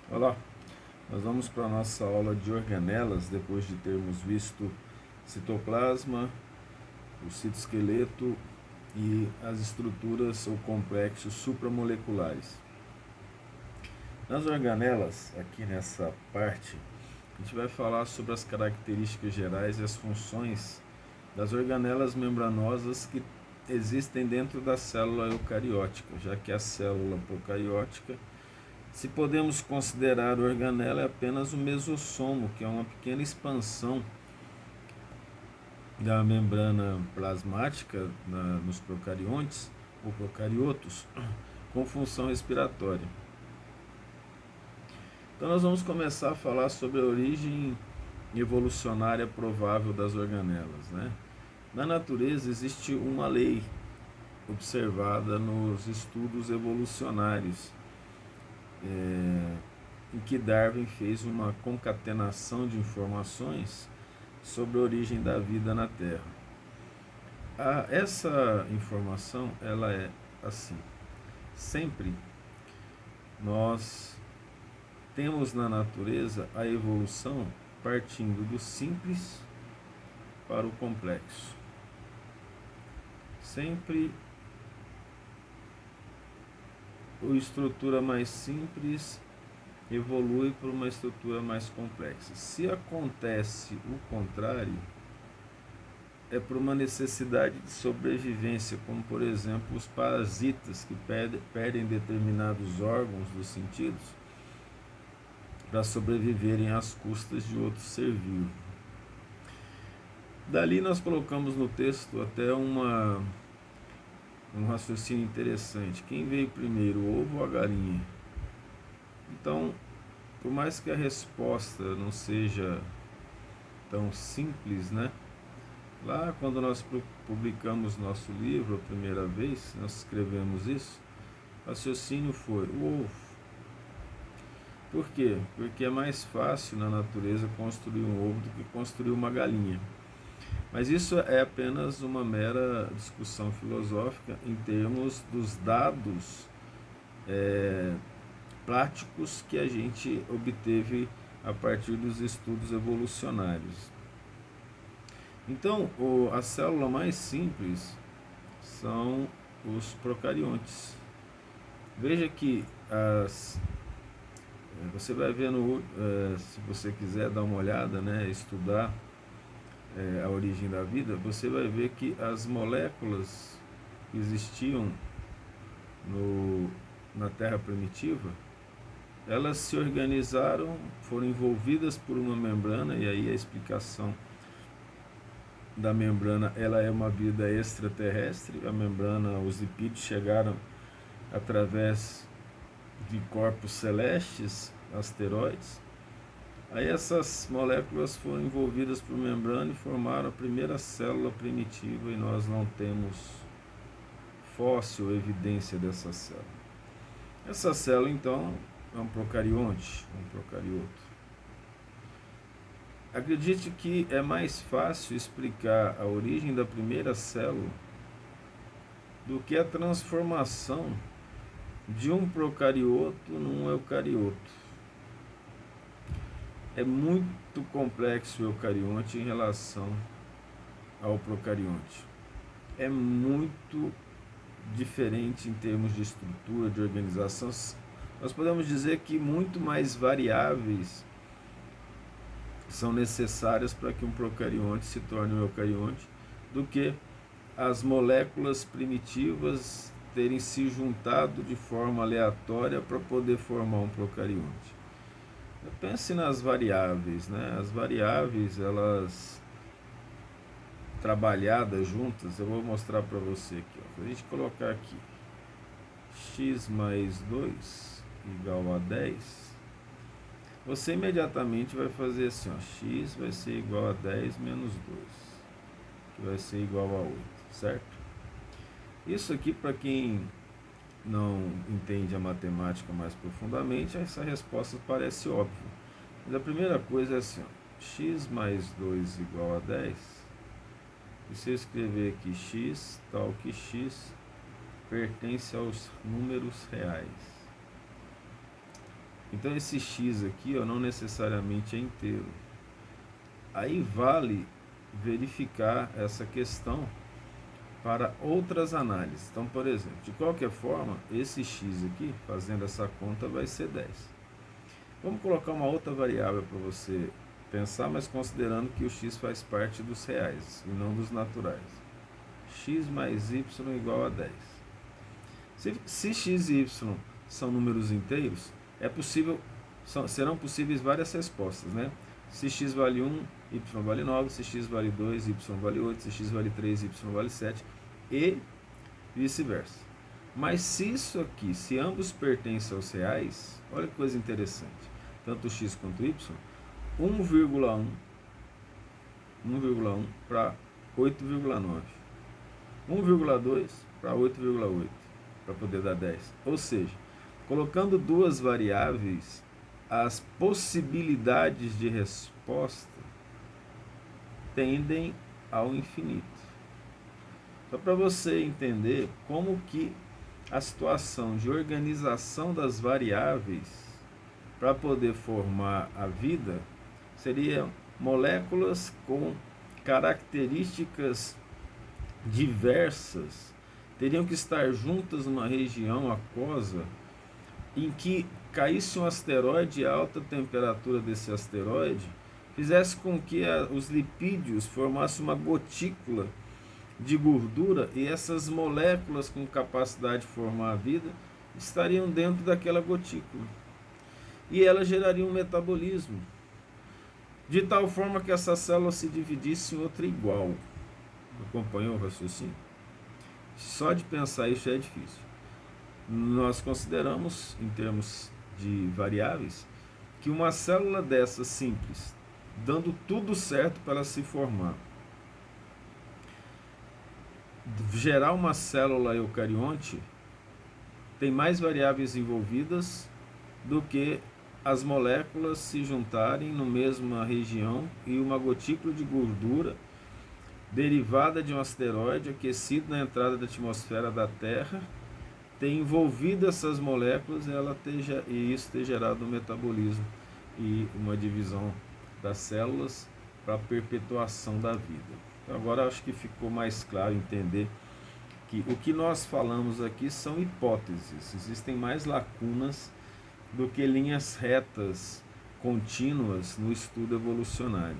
Olá, nós vamos para a nossa aula de organelas, depois de termos visto citoplasma, o citoesqueleto e as estruturas ou complexos supramoleculares. Nas organelas, aqui nessa parte, a gente vai falar sobre as características gerais e as funções das organelas membranosas que existem dentro da célula eucariótica, já que a célula procariótica, se podemos considerar a organela, é apenas o mesossomo, que é uma pequena expansão da membrana plasmática nos procariontes ou procariotos, com função respiratória. Então nós vamos começar a falar sobre a origem evolucionária provável das organelas, né? Na natureza existe uma lei observada nos estudos evolucionários, em que Darwin fez uma concatenação de informações sobre a origem da vida na Terra. Essa informação ela é assim: sempre nós temos na natureza a evolução partindo do simples para o complexo. Sempre a estrutura mais simples evolui para uma estrutura mais complexa. Se acontece o contrário, é por uma necessidade de sobrevivência, como por exemplo os parasitas que perdem determinados órgãos dos sentidos para sobreviverem às custas de outro ser vivo. Dali nós colocamos no texto até um raciocínio interessante. Quem veio primeiro, o ovo ou a galinha? Então, por mais que a resposta não seja tão simples, né? Lá quando nós publicamos nosso livro a primeira vez, nós escrevemos isso, o raciocínio foi o ovo. Por quê? Porque é mais fácil na natureza construir um ovo do que construir uma galinha. Mas isso é apenas uma mera discussão filosófica em termos dos dados práticos que a gente obteve a partir dos estudos evolucionários. Então, a célula mais simples são os procariontes. Veja que você vai ver, se você quiser dar uma olhada, né, estudar a origem da vida, você vai ver que as moléculas que existiam na Terra primitiva, elas se organizaram, foram envolvidas por uma membrana, e aí a explicação da membrana, ela é uma vida extraterrestre. A membrana, os lipídios chegaram através de corpos celestes, asteroides. Aí essas moléculas foram envolvidas por membrana e formaram a primeira célula primitiva, e nós não temos fóssil, evidência dessa célula. Essa célula, então, é um procarionte, um procarioto. Acredite que é mais fácil explicar a origem da primeira célula do que a transformação de um procarioto num eucarioto. É muito complexo o eucarionte em relação ao procarionte. É muito diferente em termos de estrutura, de organização. Nós podemos dizer que muito mais variáveis são necessárias para que um procarionte se torne um eucarionte do que as moléculas primitivas terem se juntado de forma aleatória para poder formar um procarionte. Pense nas variáveis, né? As variáveis, elas trabalhadas juntas, eu vou mostrar para você aqui. Se a gente colocar aqui x mais 2 igual a 10, você imediatamente vai fazer assim, ó, x vai ser igual a 10 menos 2, que vai ser igual a 8, certo? Isso aqui, para quem não entende a matemática mais profundamente, essa resposta parece óbvia. Mas a primeira coisa é assim, ó, x mais 2 igual a 10, e se eu escrever aqui x, tal que x pertence aos números reais. Então esse X aqui, ó, não necessariamente é inteiro. Aí vale verificar essa questão para outras análises. Então, por exemplo, de qualquer forma, esse X aqui, fazendo essa conta, vai ser 10. Vamos colocar uma outra variável para você pensar, mas considerando que o X faz parte dos reais e não dos naturais. X mais Y igual a 10. Se X e Y são números inteiros, serão possíveis várias respostas, né? Se X vale 1, Y vale 9, se X vale 2, Y vale 8, se X vale 3, Y vale 7 e vice-versa. Mas se isso aqui, se ambos pertencem aos reais, olha que coisa interessante, tanto X quanto Y, 1,1 para 8,9, 1,2 para 8,8, para poder dar 10. Ou seja, colocando duas variáveis, as possibilidades de resposta tendem ao infinito. Só para você entender como que a situação de organização das variáveis para poder formar a vida seria moléculas com características diversas, teriam que estar juntas numa região aquosa em que caísse um asteroide e a alta temperatura desse asteroide fizesse com que os lipídios formassem uma gotícula de gordura e essas moléculas com capacidade de formar a vida estariam dentro daquela gotícula. E ela geraria um metabolismo, de tal forma que essa célula se dividisse em outra igual. Acompanhou o raciocínio? Só de pensar isso é difícil. Nós consideramos, em termos de variáveis, que uma célula dessa simples, dando tudo certo para ela se formar, gerar uma célula eucarionte, tem mais variáveis envolvidas do que as moléculas se juntarem na mesma região e uma gotícula de gordura derivada de um asteroide aquecido na entrada da atmosfera da Terra ter envolvido essas moléculas e isso ter gerado um metabolismo e uma divisão das células para a perpetuação da vida. Então, agora acho que ficou mais claro entender que o que nós falamos aqui são hipóteses, existem mais lacunas do que linhas retas contínuas no estudo evolucionário.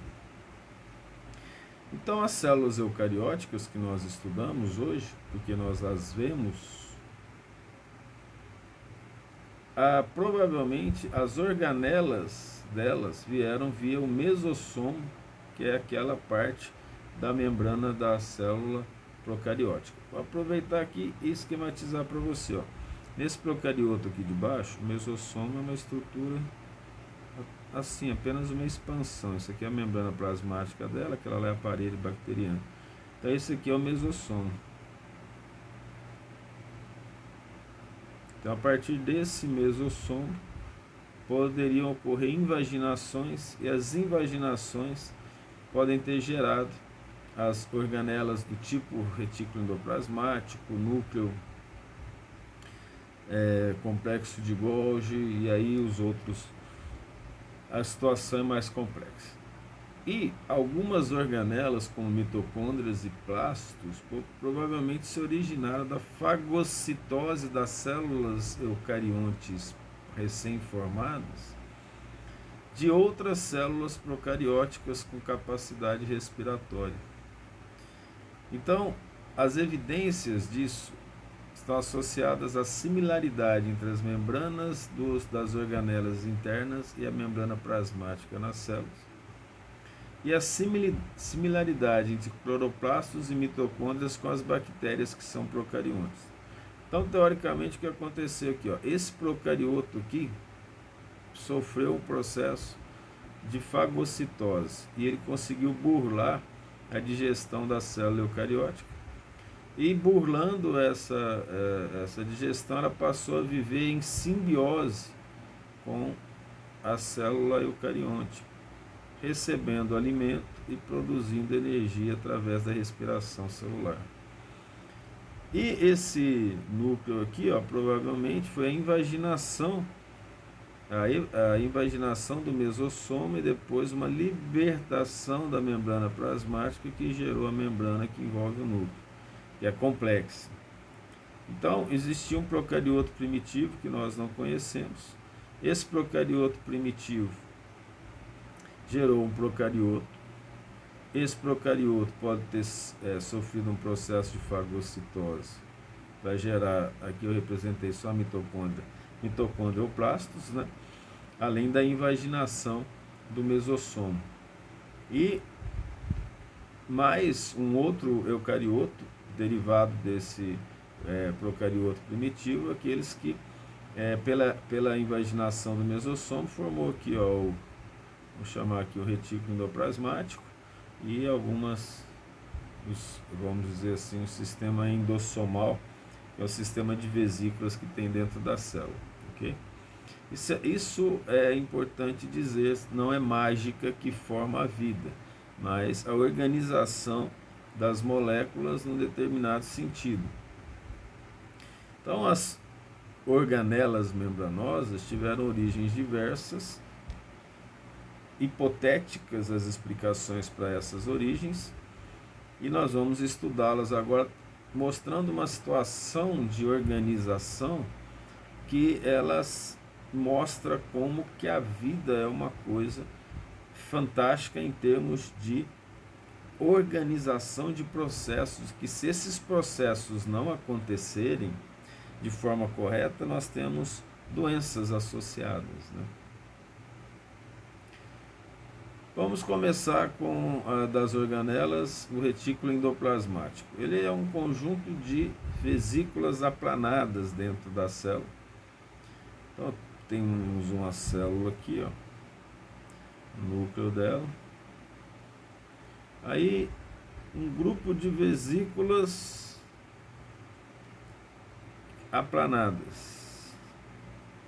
Então, as células eucarióticas que nós estudamos hoje, porque nós as vemos, provavelmente as organelas delas vieram via o mesossomo, que é aquela parte da membrana da célula procariótica. Vou aproveitar aqui e esquematizar para você. Nesse procarioto aqui de baixo, o mesossomo é uma estrutura assim, apenas uma expansão. Isso aqui é a membrana plasmática dela, aquela lá é a parede bacteriana. Então esse aqui é o mesossomo. Então a partir desse mesossomo poderiam ocorrer invaginações e as invaginações podem ter gerado as organelas do tipo retículo endoplasmático, núcleo, complexo de Golgi e aí os outros. A situação é mais complexa. E algumas organelas, como mitocôndrias e plastos, provavelmente se originaram da fagocitose das células eucariontes recém-formadas de outras células procarióticas com capacidade respiratória. Então, as evidências disso estão associadas à similaridade entre as membranas das organelas internas e a membrana plasmática nas células, e a similaridade entre cloroplastos e mitocôndrias com as bactérias que são procariontes. Então, teoricamente, o que aconteceu aqui? Esse procarioto aqui sofreu um processo de fagocitose e ele conseguiu burlar a digestão da célula eucariótica. E burlando essa digestão, ela passou a viver em simbiose com a célula eucarionte, recebendo alimento e produzindo energia através da respiração celular. E esse núcleo aqui, provavelmente foi a invaginação a invaginação do mesossoma e depois uma libertação da membrana plasmática que gerou a membrana que envolve o núcleo, que é complexa. Então, existia um procarioto primitivo que nós não conhecemos. Esse procarioto primitivo gerou um procarioto. Esse procarioto pode ter sofrido um processo de fagocitose para gerar, aqui eu representei só a mitocondrioplastos, né? Além da invaginação do mesossoma. E mais um outro eucarioto, derivado desse procarioto primitivo, aqueles que, pela invaginação do mesossoma, formou aqui, ó, vou chamar aqui o retículo endoplasmático e algumas, vamos dizer assim, o sistema endossomal, que é o sistema de vesículas que tem dentro da célula, ok? Isso é importante dizer, não é mágica que forma a vida, mas a organização das moléculas num determinado sentido. Então, as organelas membranosas tiveram origens diversas, hipotéticas as explicações para essas origens, e nós vamos estudá-las agora, mostrando uma situação de organização que elas mostra como que a vida é uma coisa fantástica em termos de organização de processos, que se esses processos não acontecerem de forma correta, nós temos doenças associadas, né? Vamos começar com a das organelas, o retículo endoplasmático. Ele é um conjunto de vesículas aplanadas dentro da célula. Então, temos uma célula aqui, ó, o núcleo dela. Aí, um grupo de vesículas aplanadas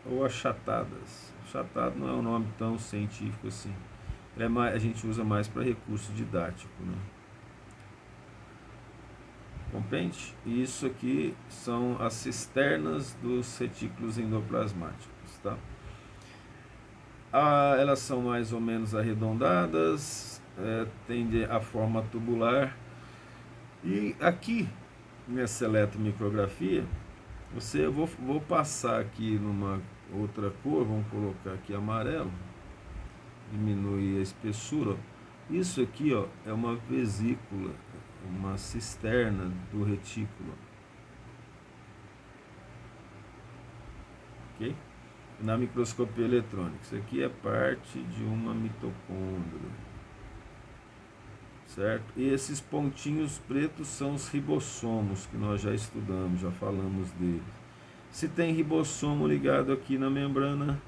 ou achatadas. Achatado não é um nome tão científico assim. A gente usa mais para recurso didático, né? Compreende? E isso aqui são as cisternas dos retículos endoplasmáticos, tá? Elas são mais ou menos arredondadas, tendem a forma tubular. E aqui, nessa eletromicrografia, vou passar aqui numa outra cor, vamos colocar aqui amarelo, diminuir a espessura. Isso aqui, ó, é uma vesícula, uma cisterna do retículo. Ok? Na microscopia eletrônica, isso aqui é parte de uma mitocôndria, certo? E esses pontinhos pretos são os ribossomos, que nós já estudamos, já falamos deles. Se tem ribossomo ligado aqui na membrana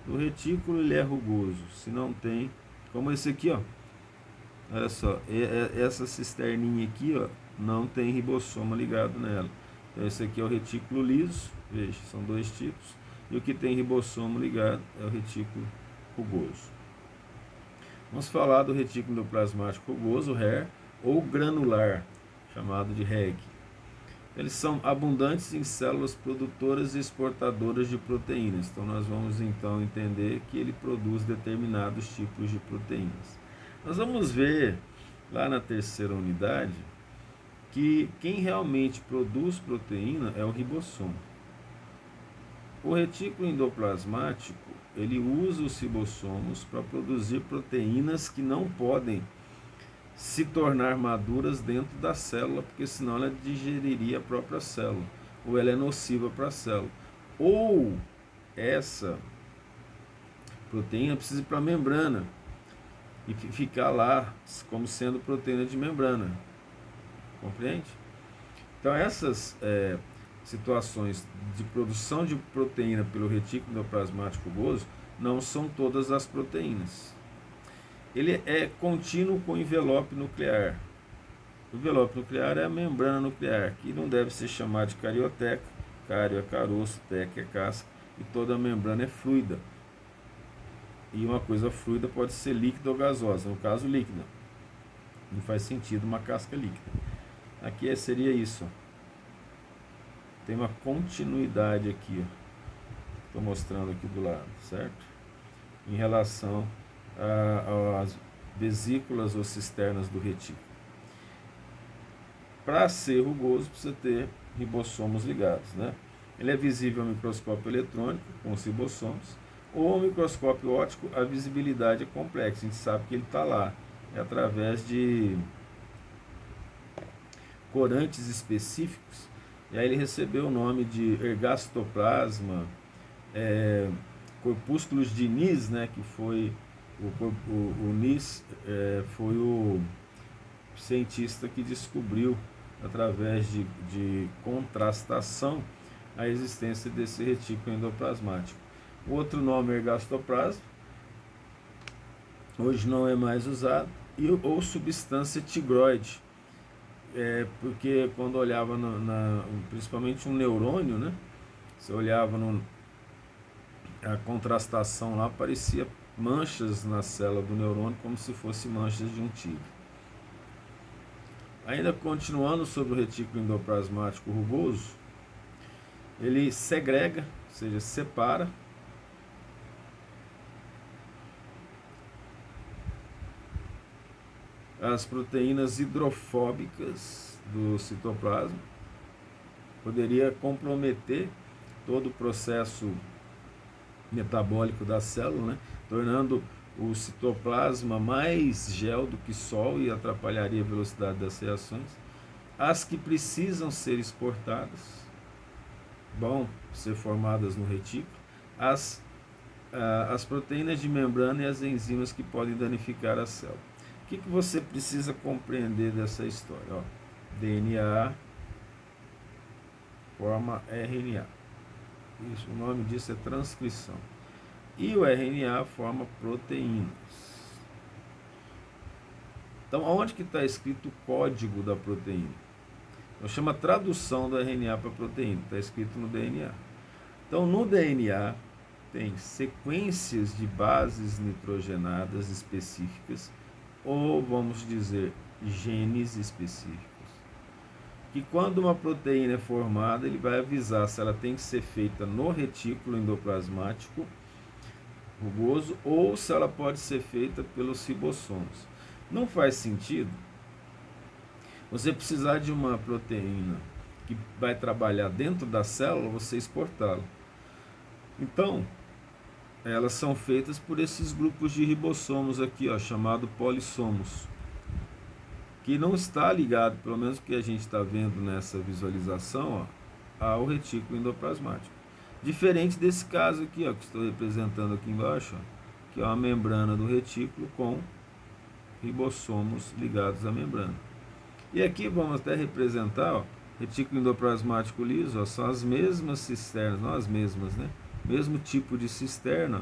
do retículo, ele é rugoso. Se não tem, como esse aqui, ó, olha só, essa cisterninha aqui, ó, não tem ribossomo ligado nela. Então esse aqui é o retículo liso, veja, são dois tipos. E o que tem ribossomo ligado é o retículo rugoso. Vamos falar do retículo endoplasmático rugoso, RER, ou granular, chamado de REG. Eles são abundantes em células produtoras e exportadoras de proteínas. Então nós vamos então entender que ele produz determinados tipos de proteínas. Nós vamos ver lá na terceira unidade que quem realmente produz proteína é o ribossomo. O retículo endoplasmático, ele usa os ribossomos para produzir proteínas que não podem se tornar maduras dentro da célula, porque senão ela digeriria a própria célula, ou ela é nociva para a célula. Ou essa proteína precisa ir para a membrana e ficar lá como sendo proteína de membrana. Compreende? Então essas situações de produção de proteína pelo retículo endoplasmático rugoso não são todas as proteínas. Ele é contínuo com envelope nuclear. O envelope nuclear é a membrana nuclear, que não deve ser chamada de carioteca. Cário é caroço, teca é casca, e toda a membrana é fluida. E uma coisa fluida pode ser líquida ou gasosa, no caso líquida. Não faz sentido uma casca líquida. Aqui seria isso. Tem uma continuidade aqui, ó. estou mostrando aqui do lado, certo? Em relação às vesículas ou cisternas do retículo. Para ser rugoso, precisa ter ribossomos ligados, né? Ele é visível ao microscópio eletrônico, com os ribossomos, ou ao microscópio óptico, a visibilidade é complexa, a gente sabe que ele está lá, é através de corantes específicos, e aí ele recebeu o nome de ergastoplasma, corpúsculos de Nis, né, que foi o Nis foi o cientista que descobriu, através de contrastação, a existência desse retículo endoplasmático. O outro nome é ergastoplasma, hoje não é mais usado, ou substância tigroide, porque quando olhava principalmente um neurônio, né, você olhava a contrastação lá, parecia manchas na célula do neurônio, como se fosse manchas de um tigre. Ainda continuando sobre o retículo endoplasmático rugoso, ele segrega, ou seja, separa as proteínas hidrofóbicas do citoplasma, poderia comprometer todo o processo metabólico da célula, né, tornando o citoplasma mais gel do que sol e atrapalharia a velocidade das reações. As que precisam ser exportadas vão ser formadas no retículo, as proteínas de membrana e as enzimas que podem danificar a célula. O que você precisa compreender dessa história? Ó, DNA forma RNA. Isso, o nome disso é transcrição. E o RNA forma proteínas. Então, onde que está escrito o código da proteína? Então, chama tradução do RNA para proteína. Está escrito no DNA. Então, no DNA, tem sequências de bases nitrogenadas específicas, ou vamos dizer, genes específicos, que quando uma proteína é formada, ele vai avisar se ela tem que ser feita no retículo endoplasmático rugoso ou se ela pode ser feita pelos ribossomos. Não faz sentido você precisar de uma proteína que vai trabalhar dentro da célula, você exportá-la. Então, elas são feitas por esses grupos de ribossomos aqui, ó, chamado polissomos, que não está ligado, pelo menos o que a gente está vendo nessa visualização, ó, ao retículo endoplasmático. Diferente desse caso aqui, ó, que estou representando aqui embaixo, ó, que é uma membrana do retículo com ribossomos ligados à membrana. E aqui vamos até representar, ó, retículo endoplasmático liso, ó, são as mesmas cisternas, não as mesmas, né? Mesmo tipo de cisterna,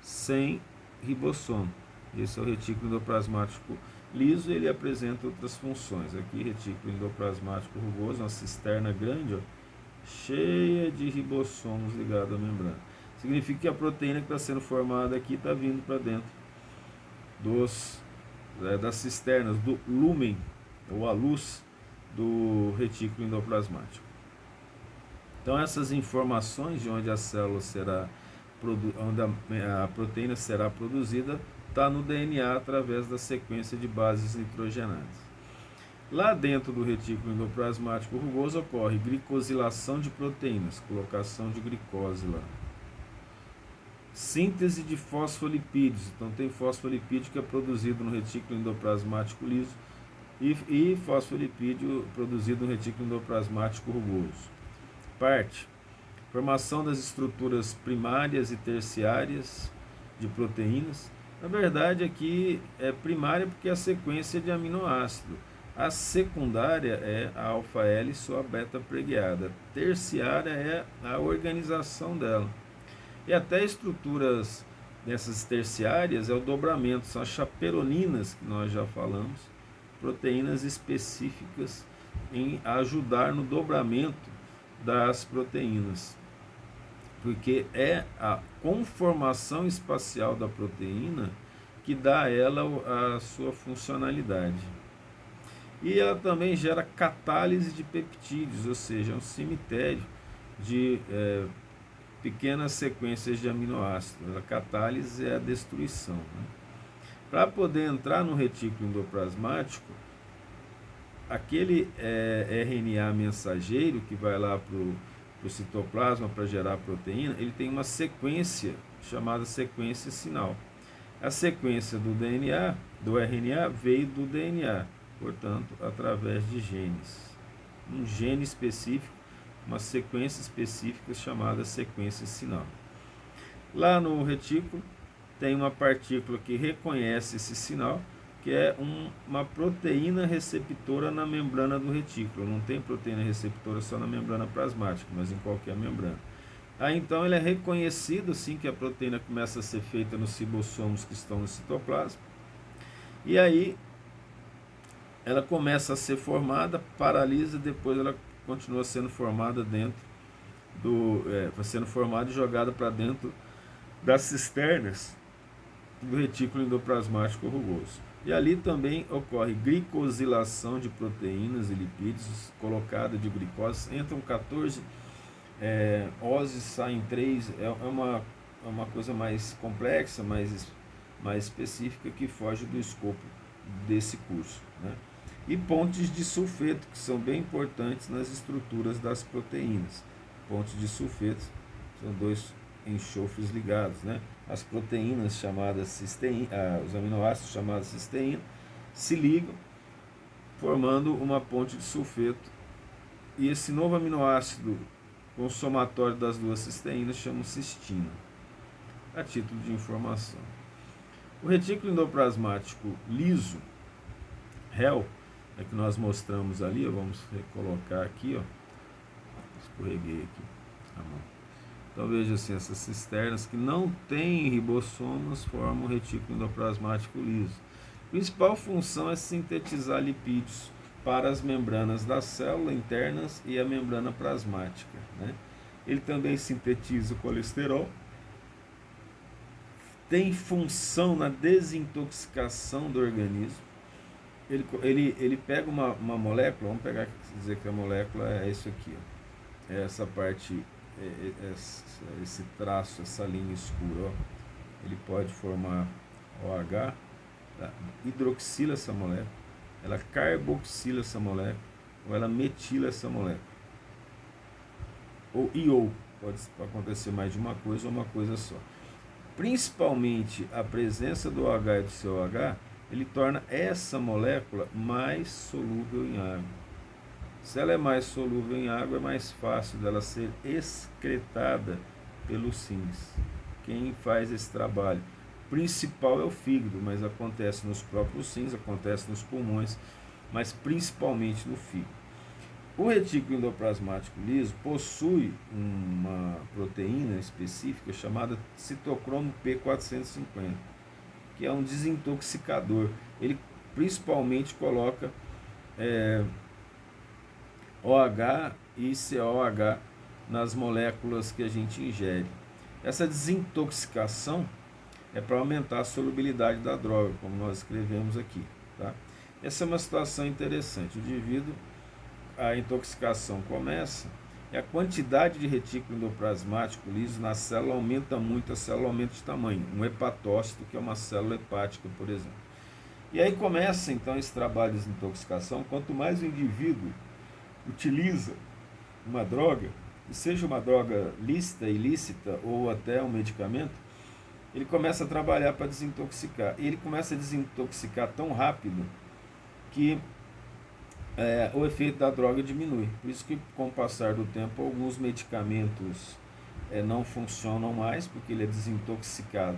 sem ribossomo. Esse é o retículo endoplasmático liso, ele apresenta outras funções. Aqui, retículo endoplasmático rugoso, uma cisterna grande, ó, cheia de ribossomos ligados à membrana. Significa que a proteína que está sendo formada aqui está vindo para dentro das cisternas, do lúmen, ou a luz do retículo endoplasmático. Então, essas informações de onde a célula será, onde a proteína será produzida, está no DNA através da sequência de bases nitrogenadas. Lá dentro do retículo endoplasmático rugoso ocorre glicosilação de proteínas, colocação de glicose lá. Síntese de fosfolipídios, então tem fosfolipídio que é produzido no retículo endoplasmático liso e fosfolipídio produzido no retículo endoplasmático rugoso. Parte: formação das estruturas primárias e terciárias de proteínas. Na verdade, aqui é primária porque é a sequência de aminoácido. A secundária é a alfa-hélice ou a beta-preguiada. A terciária é a organização dela. E até estruturas dessas terciárias é o dobramento, são as chaperoninas que nós já falamos, proteínas específicas em ajudar no dobramento das proteínas, porque é a conformação espacial da proteína que dá a ela a sua funcionalidade. E ela também gera catálise de peptídeos, ou seja, um cemitério de pequenas sequências de aminoácidos. A catálise é a destruição, né? Para poder entrar no retículo endoplasmático, aquele RNA mensageiro que vai lá para o citoplasma para gerar proteína, ele tem uma sequência chamada sequência sinal. A sequência do DNA, do RNA, veio do DNA, portanto, através de genes. Um gene específico, uma sequência específica chamada sequência sinal. Lá no retículo tem uma partícula que reconhece esse sinal, que é uma proteína receptora na membrana do retículo. Não tem proteína receptora só na membrana plasmática, mas em qualquer membrana. Aí então ele é reconhecido assim que a proteína começa a ser feita nos ribossomos que estão no citoplasma. E aí ela começa a ser formada, paralisa, depois ela continua sendo formada dentro sendo formada e jogada para dentro das cisternas do retículo endoplasmático rugoso. E ali também ocorre glicosilação de proteínas e lipídios, colocada de glicose, entram 14 oses, saem 3, é uma coisa mais complexa, mais específica, que foge do escopo desse curso, né? E pontes de sulfeto, que são bem importantes nas estruturas das proteínas. Pontes de sulfeto são dois enxofres ligados, né? As proteínas chamadas cisteína, os aminoácidos chamados cisteína, se ligam formando uma ponte de sulfeto, e esse novo aminoácido com o somatório das duas cisteínas chama cistina, a título de informação. O retículo endoplasmático liso, REL, que nós mostramos ali, vamos recolocar aqui, escorreguei aqui a mão. Então veja assim, essas cisternas que não têm ribossomos formam o retículo endoplasmático liso. A principal função é sintetizar lipídios para as membranas da célula internas e a membrana plasmática, né? Ele também sintetiza o colesterol, tem função na desintoxicação do organismo. Ele pega uma molécula, vamos pegar, dizer que a molécula é isso aqui, ó. É essa parte, esse traço, essa linha escura, ó. Ele pode formar OH, tá? Hidroxila essa molécula, ela carboxila essa molécula, ou ela metila essa molécula. Ou pode acontecer mais de uma coisa ou uma coisa só. Principalmente a presença do OH e do COH, ele torna essa molécula mais solúvel em água. Se ela é mais solúvel em água, é mais fácil dela ser excretada pelos rins. Quem faz esse trabalho principal é o fígado, mas acontece nos próprios rins, acontece nos pulmões, mas principalmente no fígado. O retículo endoplasmático liso possui uma proteína específica chamada citocromo P450, que é um desintoxicador. Ele principalmente coloca OH e COH nas moléculas que a gente ingere. Essa desintoxicação é para aumentar a solubilidade da droga, como nós escrevemos aqui, tá? Essa é uma situação interessante. O indivíduo, a intoxicação começa e a quantidade de retículo endoplasmático liso na célula aumenta muito, a célula aumenta de tamanho. Um hepatócito, que é uma célula hepática, por exemplo. E aí começa então esse trabalho de desintoxicação. Quanto mais o indivíduo utiliza uma droga, seja uma droga lícita, ilícita ou até um medicamento, ele começa a trabalhar para desintoxicar. E ele começa a desintoxicar tão rápido que o efeito da droga diminui. Por isso que, com o passar do tempo, alguns medicamentos não funcionam mais, porque ele é desintoxicado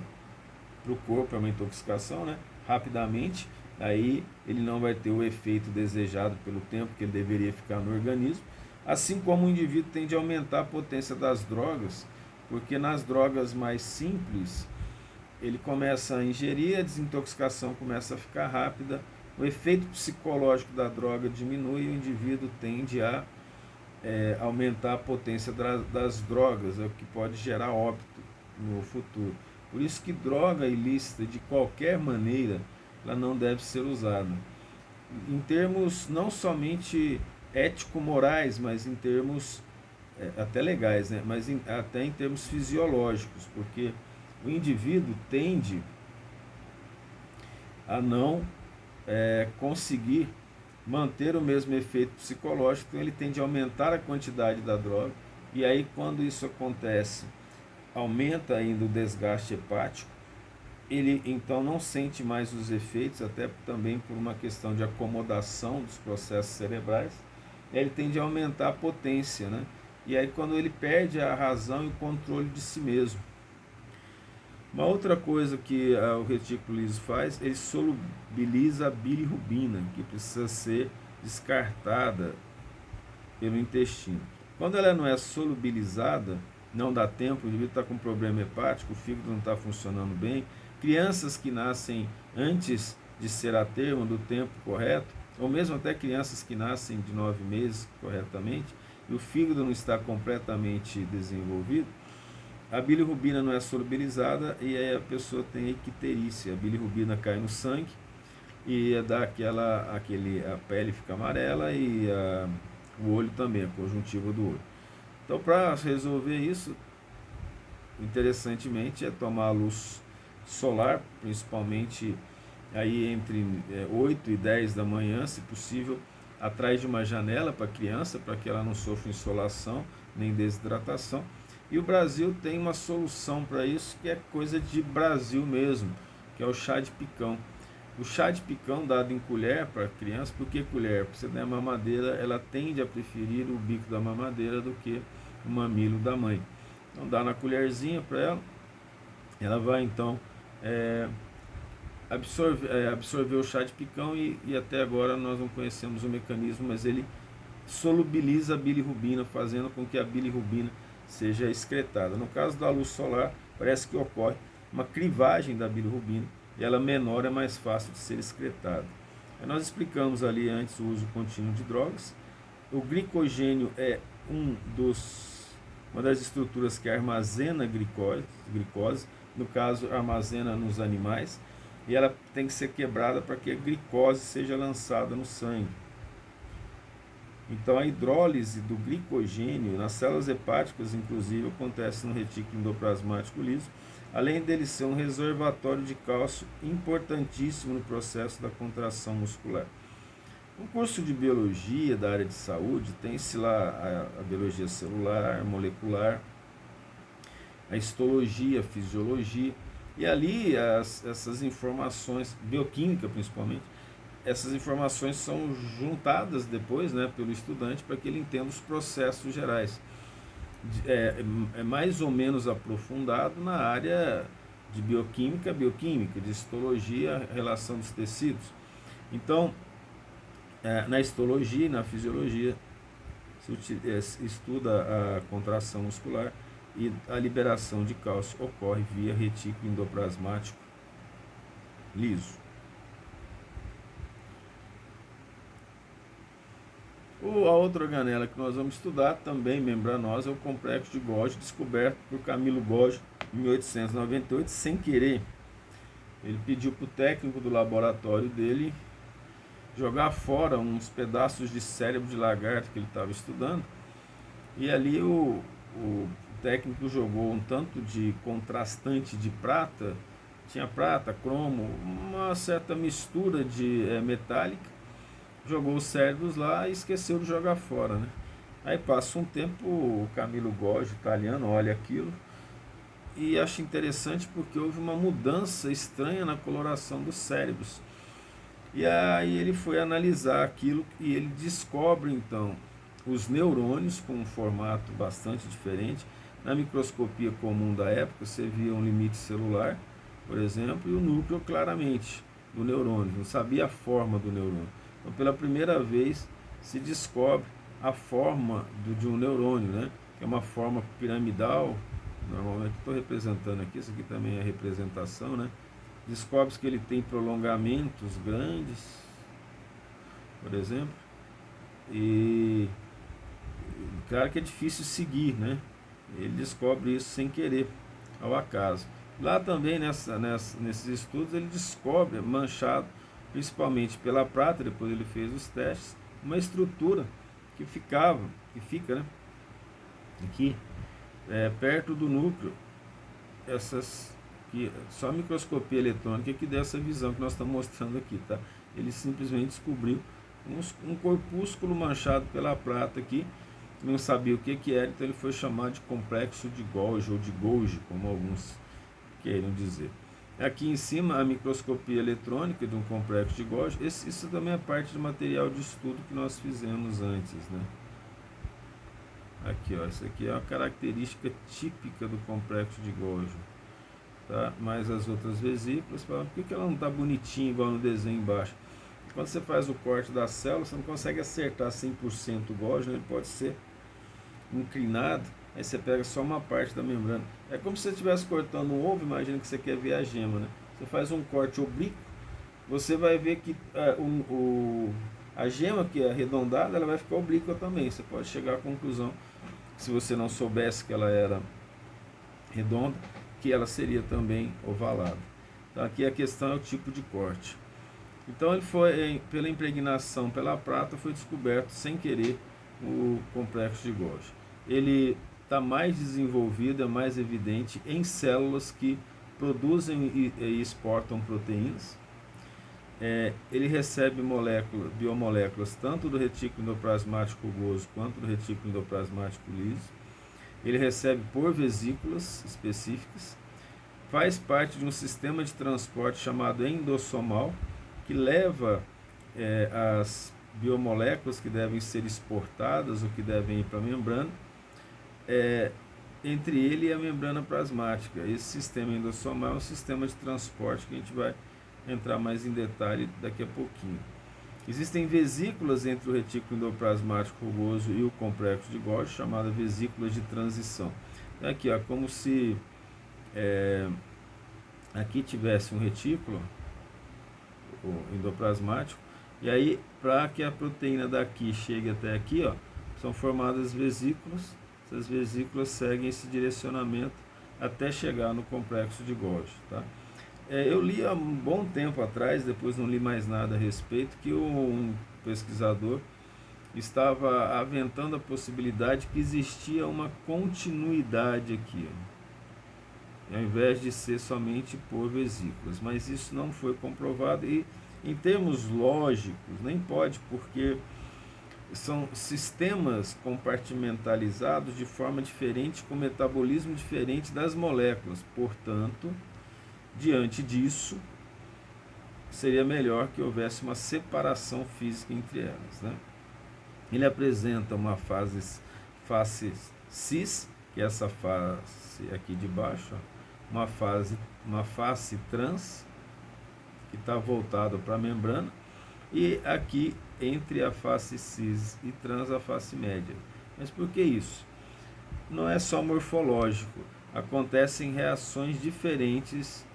para o corpo, é uma intoxicação, né? Rapidamente, aí ele não vai ter o efeito desejado pelo tempo que ele deveria ficar no organismo. Assim como o indivíduo tende a aumentar a potência das drogas, porque nas drogas mais simples, ele começa a ingerir, a desintoxicação começa a ficar rápida, o efeito psicológico da droga diminui e o indivíduo tende a aumentar a potência das drogas, o que pode gerar óbito no futuro. Por isso que droga ilícita, de qualquer maneira, ela não deve ser usada. Em termos não somente ético-morais, mas em termos até legais, né? Mas até em termos fisiológicos, porque o indivíduo tende a não conseguir manter o mesmo efeito psicológico, então ele tende a aumentar a quantidade da droga, e aí quando isso acontece, aumenta ainda o desgaste hepático, ele então não sente mais os efeitos, até também por uma questão de acomodação dos processos cerebrais, ele tende a aumentar a potência, né? E aí quando ele perde a razão e o controle de si mesmo. Uma outra coisa que o retículo liso faz, ele solubiliza a bilirrubina, que precisa ser descartada pelo intestino. Quando ela não é solubilizada, não dá tempo, o indivíduo está com problema hepático, o fígado não está funcionando bem. Crianças que nascem antes de ser a termo do tempo correto, ou mesmo até crianças que nascem de 9 meses corretamente, e o fígado não está completamente desenvolvido, a bilirrubina não é solubilizada e aí a pessoa tem icterícia. A bilirrubina cai no sangue e dá a pele fica amarela e o olho também, a conjuntiva do olho. Então, para resolver isso, interessantemente, é tomar a luz solar, principalmente aí entre 8 e 10 da manhã, se possível, atrás de uma janela para a criança, para que ela não sofra insolação nem desidratação. E o Brasil tem uma solução para isso, que é coisa de Brasil mesmo, que é o chá de picão. O chá de picão dado em colher para a criança, por que colher? Porque você der mamadeira, ela tende a preferir o bico da mamadeira do que o mamilo da mãe. Então dá na colherzinha para ela, ela vai então absorver o chá de picão e até agora nós não conhecemos o mecanismo, mas ele solubiliza a bilirrubina, fazendo com que a bilirrubina seja excretada. No caso da luz solar, parece que ocorre uma crivagem da bilirrubina, e ela menor é mais fácil de ser excretada. Nós explicamos ali antes o uso contínuo de drogas. O glicogênio é uma das estruturas que armazena glicose, no caso armazena nos animais, e ela tem que ser quebrada para que a glicose seja lançada no sangue. Então a hidrólise do glicogênio nas células hepáticas, inclusive, acontece no retículo endoplasmático liso, além dele ser um reservatório de cálcio importantíssimo no processo da contração muscular. No curso de biologia da área de saúde, tem-se lá a biologia celular, molecular, a histologia, a fisiologia, e ali essas informações, bioquímica principalmente, essas informações são juntadas depois, né, pelo estudante para que ele entenda os processos gerais. É mais ou menos aprofundado na área de bioquímica, de histologia, relação dos tecidos. Então, na histologia e na fisiologia, se estuda a contração muscular e a liberação de cálcio ocorre via retículo endoplasmático liso. A outra organela que nós vamos estudar, também membranosa, é o complexo de Golgi, descoberto por Camilo Golgi em 1898, sem querer. Ele pediu para o técnico do laboratório dele jogar fora uns pedaços de cérebro de lagarto que ele estava estudando, e ali o técnico jogou um tanto de contrastante de prata, tinha prata, cromo, uma certa mistura de metálica, jogou os cérebros lá e esqueceu de jogar fora, né? Aí passa um tempo, o Camilo Golgi, italiano, olha aquilo e acha interessante porque houve uma mudança estranha na coloração dos cérebros. E aí ele foi analisar aquilo e ele descobre então os neurônios com um formato bastante diferente. Na microscopia comum da época você via um limite celular, por exemplo, e o núcleo claramente do neurônio, não sabia a forma do neurônio. Então, pela primeira vez se descobre a forma de um neurônio, né? Que é uma forma piramidal. Normalmente estou representando aqui, isso aqui também é representação, né? Descobre-se que ele tem prolongamentos grandes, por exemplo, e claro que é difícil seguir, né? Ele descobre isso sem querer, ao acaso. Lá também nesses estudos ele descobre, manchado principalmente pela prata, depois ele fez os testes, uma estrutura que fica, né, aqui, perto do núcleo, essas que só a microscopia eletrônica que deu essa visão que nós estamos mostrando aqui, tá? Ele simplesmente descobriu um corpúsculo manchado pela prata aqui, não sabia o que era, então ele foi chamado de complexo de Golgi, ou de Golgi, como alguns queiram dizer. Aqui em cima a microscopia eletrônica de um complexo de Golgi. Isso também é parte do material de estudo que nós fizemos antes, né? Aqui, ó, isso aqui é uma característica típica do complexo de Golgi, tá? Mas as outras vesículas, por que ela não está bonitinha igual no desenho embaixo? Quando você faz o corte da célula, você não consegue acertar 100% o Golgi, né? Ele pode ser inclinado, aí você pega só uma parte da membrana. É como se você estivesse cortando um ovo, imagina que você quer ver a gema, né? Você faz um corte oblíquo, você vai ver que a gema que é arredondada, ela vai ficar oblíqua também. Você pode chegar à conclusão, se você não soubesse que ela era redonda, que ela seria também ovalada. Então aqui a questão é o tipo de corte. Então ele foi, pela impregnação pela prata, foi descoberto sem querer o complexo de Golgi. Ele está mais desenvolvido, é mais evidente em células que produzem e exportam proteínas. Ele recebe biomoléculas tanto do retículo endoplasmático rugoso quanto do retículo endoplasmático liso. Ele recebe por vesículas específicas. Faz parte de um sistema de transporte chamado endossomal, que leva as biomoléculas que devem ser exportadas ou que devem ir para a membrana, entre ele e a membrana plasmática. Esse sistema endossomal é um sistema de transporte que a gente vai entrar mais em detalhe daqui a pouquinho. Existem vesículas entre o retículo endoplasmático rugoso e o complexo de Golgi, chamadas vesículas de transição. Aqui, ó, como se aqui tivesse um retículo endoplasmático, e aí para que a proteína daqui chegue até aqui, ó, são formadas vesículas. Essas vesículas seguem esse direcionamento até chegar no complexo de Golgi, tá? Eu li há um bom tempo atrás, depois não li mais nada a respeito, que um pesquisador estava aventando a possibilidade que existia uma continuidade aqui, ó, ao invés de ser somente por vesículas, mas isso não foi comprovado e, em termos lógicos, nem pode, porque são sistemas compartimentalizados de forma diferente, com metabolismo diferente das moléculas. Portanto, diante disso, seria melhor que houvesse uma separação física entre elas, né? Ele apresenta uma face cis, que é essa face aqui de baixo, ó, uma face trans, que está voltado para a membrana, e aqui entre a face cis e trans a face média. Mas por que isso? Não é só morfológico, acontecem reações diferentes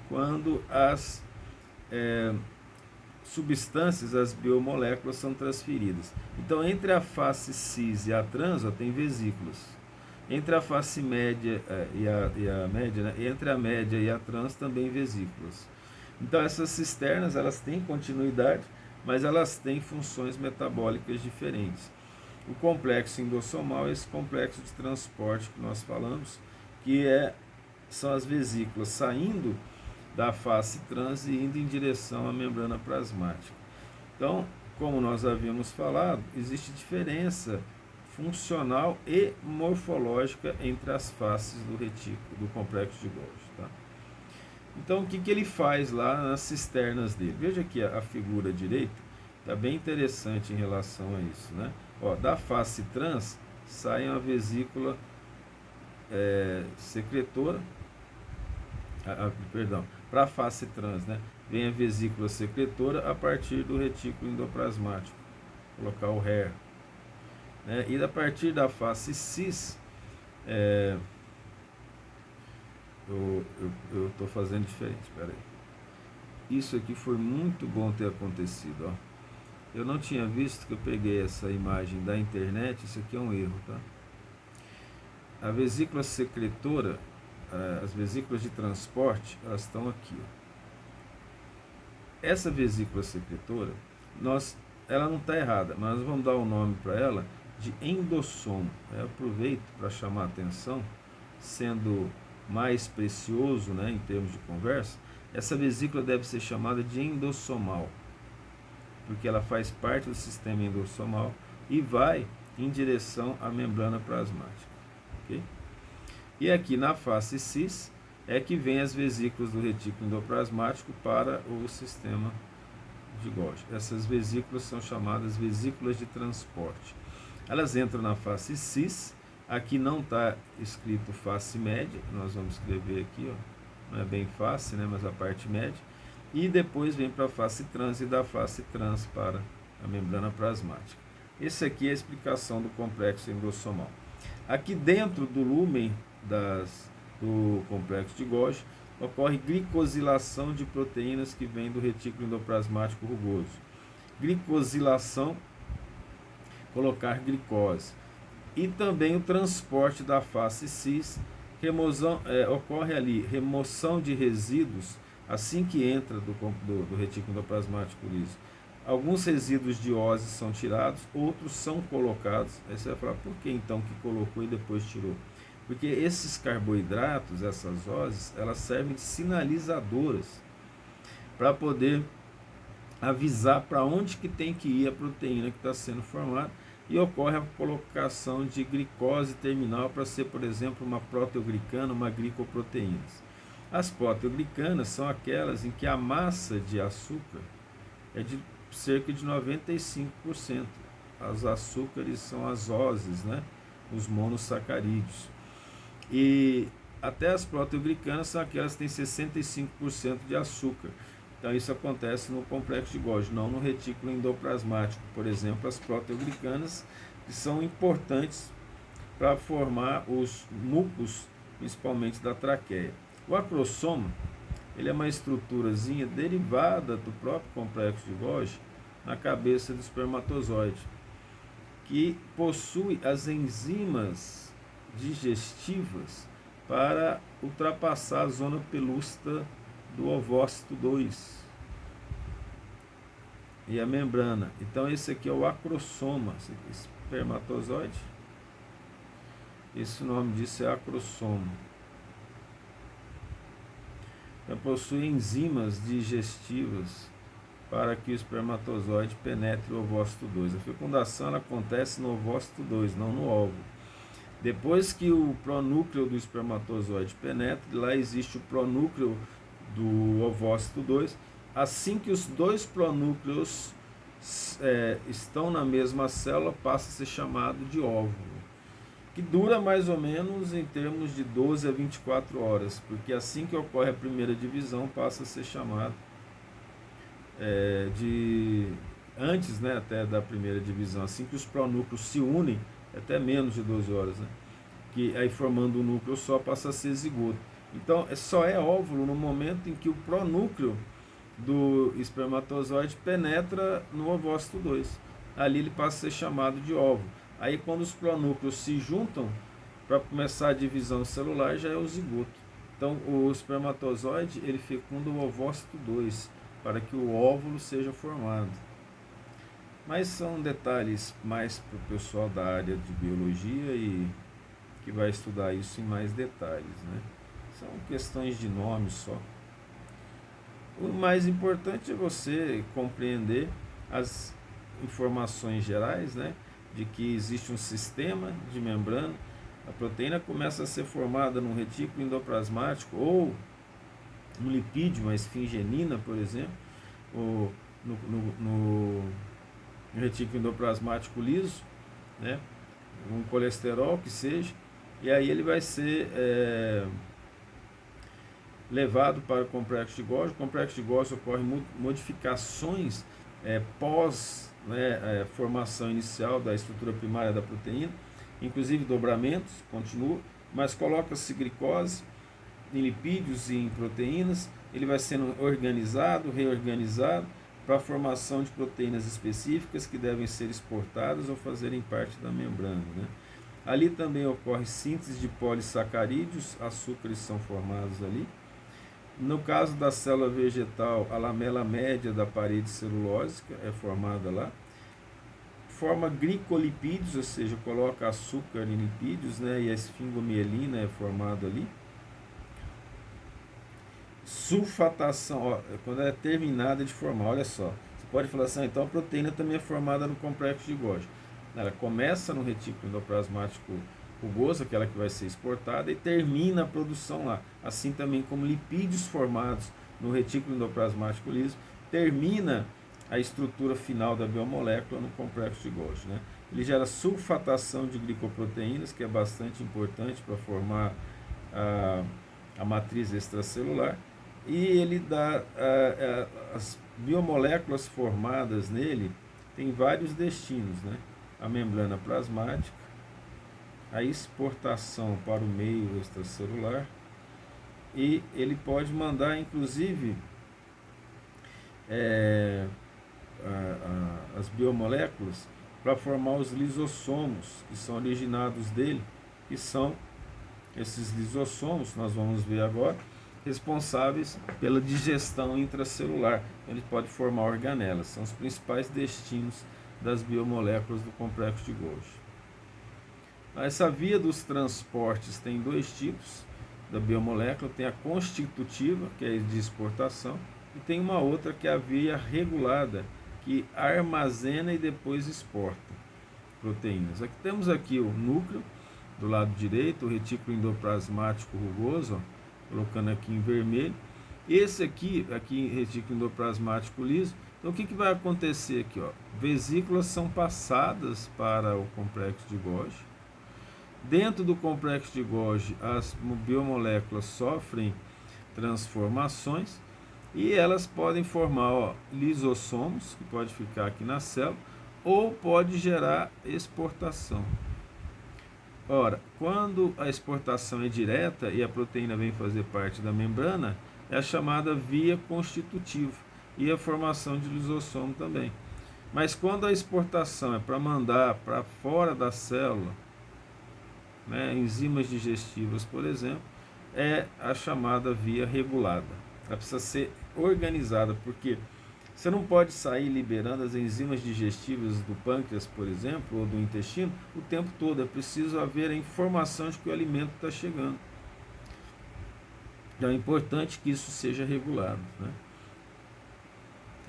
quando as substâncias, as biomoléculas são transferidas. Então, entre a face cis e a trans, ó, tem vesículas. Entre a face média e a média, né? Entre a média e a trans também vesículas. Então essas cisternas, elas têm continuidade, mas elas têm funções metabólicas diferentes. O complexo endossomal é esse complexo de transporte que nós falamos, que são as vesículas saindo da face trans e indo em direção à membrana plasmática. Então, como nós havíamos falado, existe diferença funcional e morfológica entre as faces do retículo, do complexo de Golgi, tá? Então, o que ele faz lá nas cisternas dele? Veja aqui a figura direita, está bem interessante em relação a isso, né? Ó, da face trans sai uma vesícula secretora, perdão, para a face trans, né? Vem a vesícula secretora a partir do retículo endoplasmático, vou colocar o HER, né? E a partir da face cis, eu estou fazendo diferente, espera aí. Isso aqui foi muito bom ter acontecido, ó. Eu não tinha visto, que eu peguei essa imagem da internet, isso aqui é um erro, tá? A vesícula secretora, as vesículas de transporte, elas estão aqui, ó. Essa vesícula secretora, ela não está errada, mas nós vamos dar um nome para ela de endossomo. Eu aproveito para chamar a atenção, sendo mais precioso, né, em termos de conversa, essa vesícula deve ser chamada de endossomal, porque ela faz parte do sistema endossomal e vai em direção à membrana plasmática. Okay? E aqui na face cis é que vem as vesículas do retículo endoplasmático para o sistema de Golgi. Essas vesículas são chamadas vesículas de transporte. Elas entram na face cis. Aqui não está escrito face média, nós vamos escrever aqui, ó, não é bem face, né, mas a parte média. E depois vem para a face trans e da face trans para a membrana plasmática. Esse aqui é a explicação do complexo endossomal. Aqui dentro do lúmen do complexo de Golgi ocorre glicosilação de proteínas que vem do retículo endoplasmático rugoso. Glicosilação, colocar glicose. E também o transporte da face cis, ocorre ali remoção de resíduos assim que entra do retículo endoplasmático liso. Alguns resíduos de ose são tirados, outros são colocados. Aí você vai falar, por que então que colocou e depois tirou? Porque esses carboidratos, essas oses, elas servem de sinalizadoras para poder avisar para onde que tem que ir a proteína que está sendo formada, e ocorre a colocação de glicose terminal para ser, por exemplo, uma proteoglicana, uma glicoproteínas. As proteoglicanas são aquelas em que a massa de açúcar é de cerca de 95%. Os açúcares são as oses, né? Os monossacarídeos. E até as proteoglicanas são aquelas que têm 65% de açúcar. Então isso acontece no complexo de Golgi, não no retículo endoplasmático. Por exemplo, as proteoglicanas, que são importantes para formar os mucos, principalmente da traqueia. O acrossoma, ele é uma estruturazinha derivada do próprio complexo de Golgi na cabeça do espermatozoide, que possui as enzimas digestivas para ultrapassar a zona pelúcida do ovócito 2 e a membrana. Então esse aqui é o acrossoma, espermatozoide. Esse nome disso é acrossoma. Então, possui enzimas digestivas para que o espermatozoide penetre o ovócito 2. A fecundação ela acontece no ovócito 2, não no óvulo. Depois que o pronúcleo do espermatozoide penetra, lá existe o pronúcleo do ovócito 2. Assim que os dois pronúcleos estão na mesma célula, passa a ser chamado de óvulo, que dura mais ou menos em termos de 12 a 24 horas, porque assim que ocorre a primeira divisão, passa a ser chamado antes, né, até da primeira divisão, assim que os pronúcleos se unem, até menos de 12 horas, né, que aí formando um núcleo só, passa a ser zigoto. Então só é óvulo no momento em que o pronúcleo do espermatozoide penetra no ovócito 2. Ali ele passa a ser chamado de óvulo. Aí quando os pronúcleos se juntam para começar a divisão celular, já é o zigoto. Então o espermatozoide ele fecunda o ovócito 2 para que o óvulo seja formado. Mas são detalhes mais para o pessoal da área de biologia e que vai estudar isso em mais detalhes, né? São questões de nome só. O mais importante é você compreender as informações gerais, né, de que existe um sistema de membrana. A proteína começa a ser formada num retículo endoplasmático ou no lipídio, uma esfingenina, por exemplo, ou no retículo endoplasmático liso, né, um colesterol que seja, e aí ele vai ser levado para o complexo de Golgi. O complexo de Golgi ocorre modificações pós formação inicial da estrutura primária da proteína, inclusive dobramentos, continua, mas coloca-se glicose em lipídios e em proteínas, ele vai sendo organizado, reorganizado para a formação de proteínas específicas que devem ser exportadas ou fazerem parte da membrana, né? Ali também ocorre síntese de polissacarídeos, açúcares são formados ali. No caso da célula vegetal, a lamela média da parede celulósica é formada lá. forma glicolipídios, ou seja, coloca açúcar em lipídios, né, e a esfingomielina é formada ali. Sulfatação, ó, quando é terminada de formar, olha só, você pode falar assim, então a proteína também é formada no complexo de Golgi. Ela começa no retículo endoplasmático rugoso, aquela que vai ser exportada, e termina a produção lá, assim também como lipídios formados no retículo endoplasmático liso, termina a estrutura final da biomolécula no complexo de Golgi, né? Ele gera sulfatação de glicoproteínas, que é bastante importante para formar a matriz extracelular, e ele dá as biomoléculas formadas nele tem vários destinos, né? A membrana plasmática, a exportação para o meio extracelular, e ele pode mandar inclusive as biomoléculas para formar os lisossomos, que são originados dele, que são esses lisossomos, nós vamos ver agora, responsáveis pela digestão intracelular. Ele pode formar organelas, são os principais destinos das biomoléculas do complexo de Golgi. Essa via dos transportes tem dois tipos da biomolécula, tem a constitutiva, que é de exportação, e tem uma outra que é a via regulada, que armazena e depois exporta proteínas. Aqui temos aqui o núcleo do lado direito, o retículo endoplasmático rugoso, ó, colocando aqui em vermelho. Esse aqui retículo endoplasmático liso. Então o que vai acontecer aqui? Ó? Vesículas são passadas para o complexo de Golgi. Dentro do complexo de Golgi, as biomoléculas sofrem transformações e elas podem formar lisossomos, que pode ficar aqui na célula, ou pode gerar exportação. Ora, quando a exportação é direta e a proteína vem fazer parte da membrana, é a chamada via constitutiva e a formação de lisossomo também. Mas quando a exportação é para mandar para fora da célula, né, enzimas digestivas, por exemplo, é a chamada via regulada. Ela precisa ser organizada, porque você não pode sair liberando as enzimas digestivas do pâncreas, por exemplo, ou do intestino, o tempo todo. É preciso haver a informação de que o alimento está chegando. Então é importante que isso seja regulado, né?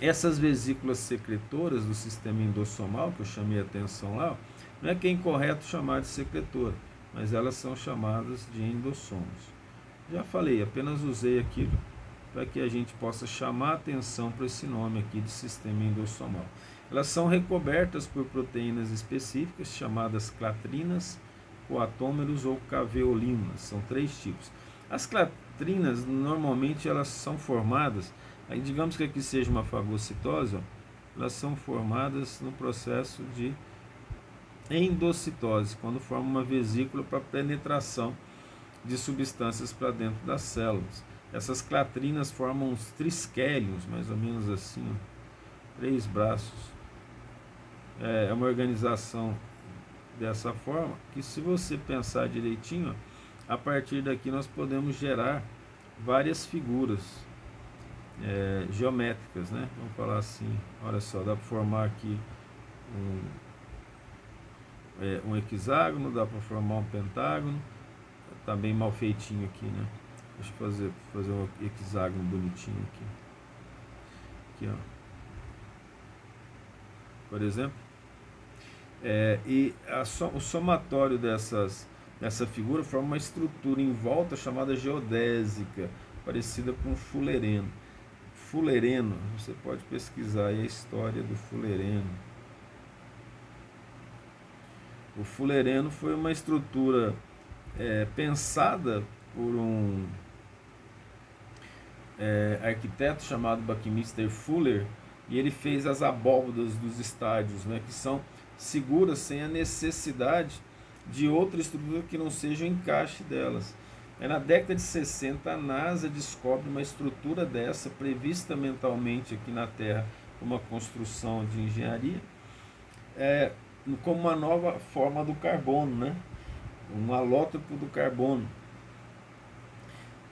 Essas vesículas secretoras do sistema endossomal, que eu chamei a atenção lá, não é que é incorreto chamar de secretora, mas elas são chamadas de endossomos. Já falei, apenas usei aquilo para que a gente possa chamar a atenção para esse nome aqui de sistema endossomal. Elas são recobertas por proteínas específicas chamadas clatrinas, coatômeros ou caveolinas. São três tipos. As clatrinas, normalmente, elas são formadas, aí digamos que aqui seja uma fagocitose, ó, elas são formadas no processo de endocitose, quando forma uma vesícula para penetração de substâncias para dentro das células. Essas clatrinas formam uns trisquelions, mais ou menos assim, ó, 3 braços. É uma organização dessa forma que, se você pensar direitinho, ó, a partir daqui nós podemos gerar várias figuras geométricas, né? Vamos falar assim, olha só, dá para formar aqui um hexágono, dá para formar um pentágono, tá bem mal feitinho aqui, né? Deixa eu fazer um hexágono bonitinho aqui. Aqui, ó. Por exemplo. O somatório dessa figura forma uma estrutura em volta chamada geodésica, parecida com fulereno. Fulereno, você pode pesquisar aí a história do fulereno. O fulereno foi uma estrutura pensada por um arquiteto chamado Buckminster Fuller, e ele fez as abóbadas dos estádios, né, que são seguras sem a necessidade de outra estrutura que não seja o encaixe delas. Na década de 60, a NASA descobre uma estrutura dessa, prevista mentalmente aqui na Terra, uma construção de engenharia, como uma nova forma do carbono, né? Um alótropo do carbono,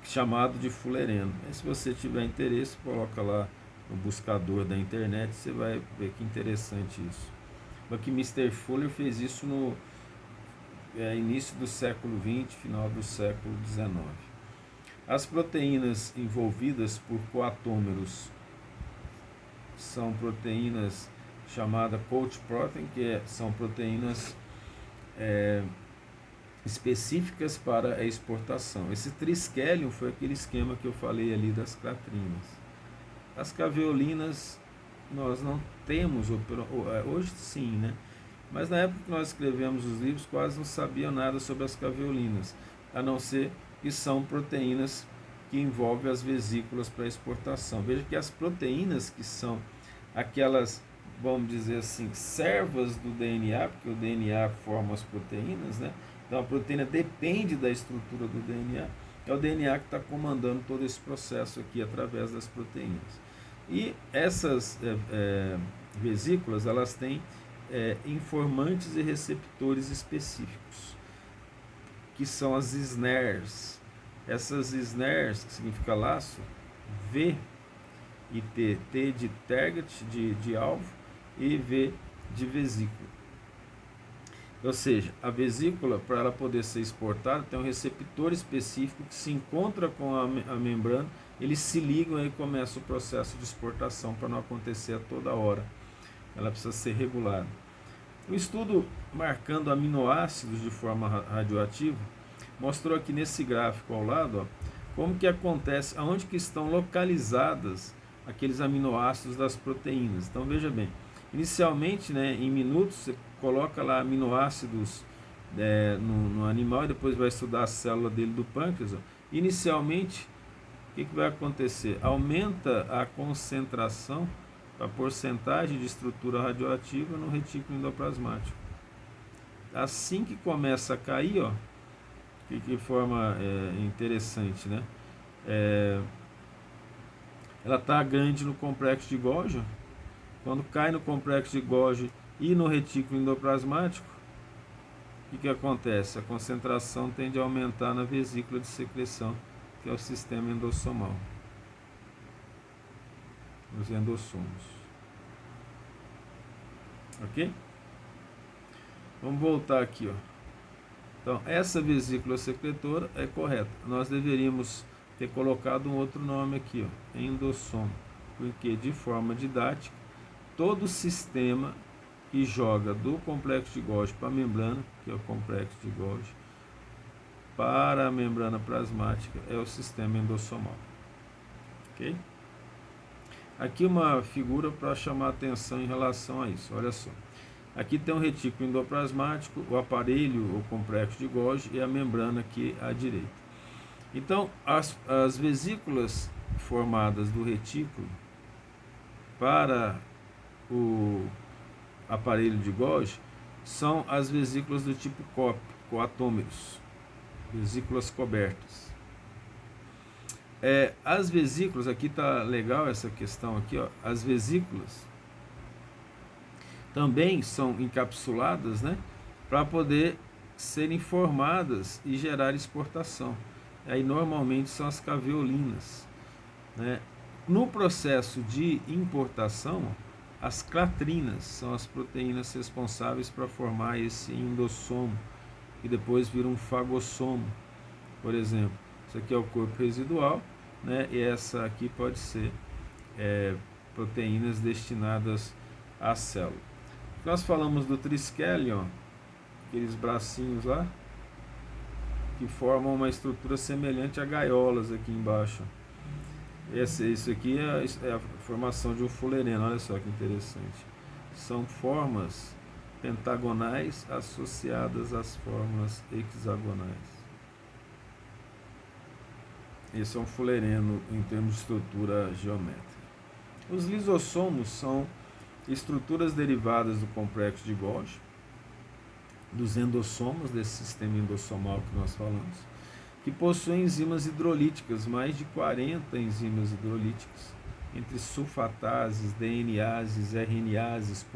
chamado de fulereno. E se você tiver interesse, coloca lá no buscador da internet, você vai ver que interessante isso. Buckminster Fuller fez isso no início do século XX, final do século XIX. As proteínas envolvidas por coatômeros são proteínas chamadas coat protein, são proteínas específicas para a exportação. Esse triskelium foi aquele esquema que eu falei ali das clatrinas. As caveolinas nós não temos, hoje sim, né? Mas na época que nós escrevemos os livros, quase não sabiam nada sobre as caveolinas, a não ser que são proteínas que envolvem as vesículas para exportação. Veja que as proteínas que são aquelas, vamos dizer assim, servas do DNA, porque o DNA forma as proteínas, né? Então a proteína depende da estrutura do DNA, é o DNA que está comandando todo esse processo aqui através das proteínas. E essas vesículas, elas têm informantes e receptores específicos, que são as snares. Essas snares, que significa laço, V e T, T de target, de alvo, e V de vesícula. Ou seja, a vesícula, para ela poder ser exportada, tem um receptor específico que se encontra com a membrana, eles se ligam e começa o processo de exportação para não acontecer a toda hora. Ela precisa ser regulada. O estudo marcando aminoácidos de forma radioativa mostrou aqui nesse gráfico ao lado, ó, como que acontece, aonde que estão localizadas aqueles aminoácidos das proteínas. Então veja bem, inicialmente, né, em minutos, você coloca lá aminoácidos no animal e depois vai estudar a célula dele do pâncreas. Ó. Inicialmente, o que vai acontecer? Aumenta a concentração, a porcentagem de estrutura radioativa no retículo endoplasmático. Assim que começa a cair, ó, que forma interessante, né? Ela está grande no complexo de Golgi. Quando cai no complexo de Golgi e no retículo endoplasmático, o que acontece? A concentração tende a aumentar na vesícula de secreção, que é o sistema endossomal, os endossomos. Ok? Vamos voltar aqui, ó. Então, essa vesícula secretora é correta. Nós deveríamos ter colocado um outro nome aqui, ó, endossomo, porque de forma didática, todo o sistema que joga do complexo de Golgi para a membrana, que é o complexo de Golgi, para a membrana plasmática, é o sistema endossomal. Ok? Aqui uma figura para chamar a atenção em relação a isso. Olha só. Aqui tem um retículo endoplasmático, o aparelho, o complexo de Golgi e a membrana aqui à direita. Então, as vesículas formadas do retículo para o aparelho de Golgi são as vesículas do tipo coatômeros, vesículas cobertas. As vesículas, aqui está legal essa questão aqui, ó, as vesículas também são encapsuladas, né, para poder serem formadas e gerar exportação. Aí normalmente são as caveolinas, né? No processo de importação, as clatrinas são as proteínas responsáveis para formar esse endossomo, que depois vira um fagossomo, por exemplo. Isso aqui é o corpo residual, né? E essa aqui pode ser proteínas destinadas à célula. Nós falamos do triskelion, aqueles bracinhos lá, que formam uma estrutura semelhante a gaiolas aqui embaixo. Isso aqui é a formação de um fullereno, olha só que interessante. São formas pentagonais associadas às formas hexagonais. Esse é um fullereno em termos de estrutura geométrica. Os lisossomos são estruturas derivadas do complexo de Golgi, dos endossomos, desse sistema endossomal que nós falamos, que possuem enzimas hidrolíticas, mais de 40 enzimas hidrolíticas, entre sulfatases, DNases, RNases,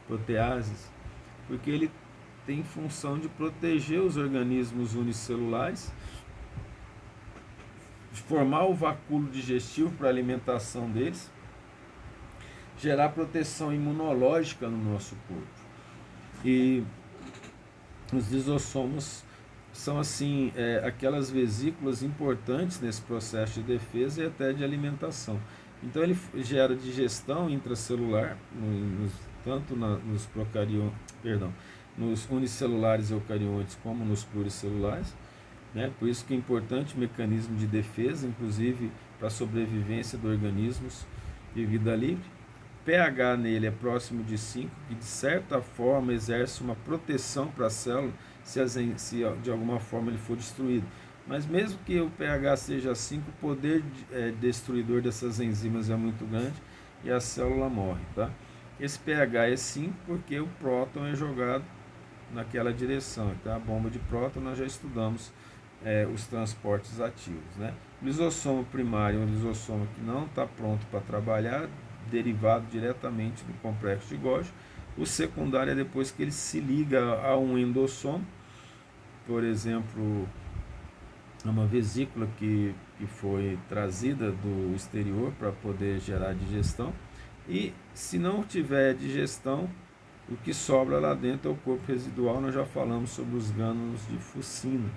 proteases, porque ele tem função de proteger os organismos unicelulares, de formar o vacúolo digestivo para a alimentação deles, gerar proteção imunológica no nosso corpo. E os lisossomos são assim aquelas vesículas importantes nesse processo de defesa e até de alimentação. Então ele gera digestão intracelular, tanto nos unicelulares eucariontes como nos pluricelulares, né? Por isso que é importante o mecanismo de defesa, inclusive para a sobrevivência de organismos de vida livre. pH nele é próximo de 5, que de certa forma exerce uma proteção para a célula se de alguma forma ele for destruído. Mas mesmo que o pH seja 5, o poder destruidor dessas enzimas é muito grande e a célula morre. Tá? Esse pH é 5 porque o próton é jogado naquela direção. Então a bomba de próton nós já estudamos os transportes ativos. Né? O lisossomo primário é um lisossomo que não está pronto para trabalhar, derivado diretamente do complexo de Golgi. O secundário é depois que ele se liga a um endossomo, por exemplo, uma vesícula que foi trazida do exterior para poder gerar digestão. E se não tiver digestão, o que sobra lá dentro é o corpo residual. Nós já falamos sobre os gânulos de Fucina,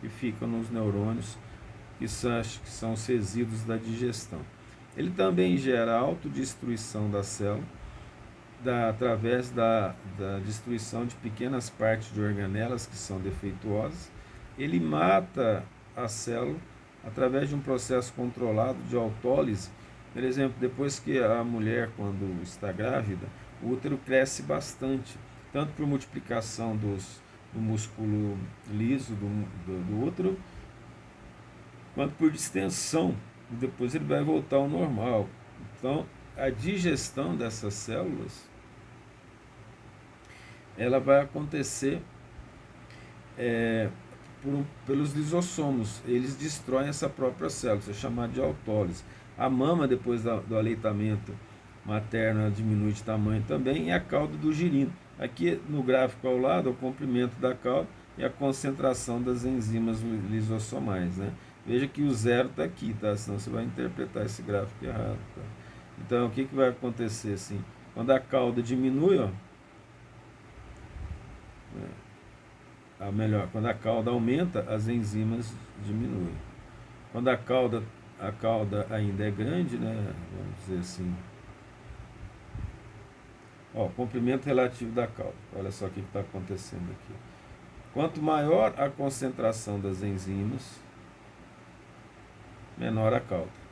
que ficam nos neurônios, que são os resíduos da digestão. Ele também gera autodestruição da célula, através da destruição de pequenas partes de organelas que são defeituosas. Ele mata a célula através de um processo controlado de autólise. Por exemplo, depois que a mulher, quando está grávida, o útero cresce bastante, tanto por multiplicação do músculo liso do útero, quanto por distensão. Depois ele vai voltar ao normal. Então, a digestão dessas células, ela vai acontecer pelos lisossomos. Eles destroem essa própria célula, isso é chamado de autólise. A mama, depois do aleitamento materno, ela diminui de tamanho também, e a cauda do girino. Aqui no gráfico ao lado, é o comprimento da cauda e a concentração das enzimas lisossomais, né? Veja que o zero está aqui, tá? Senão você vai interpretar esse gráfico errado. Tá? Então, o que vai acontecer assim? Quando a cauda diminui, quando a cauda aumenta, as enzimas diminuem. Quando a cauda ainda é grande, né? Vamos dizer assim. Comprimento relativo da cauda. Olha só o que está acontecendo aqui. Quanto maior a concentração das enzimas, menor a cauda.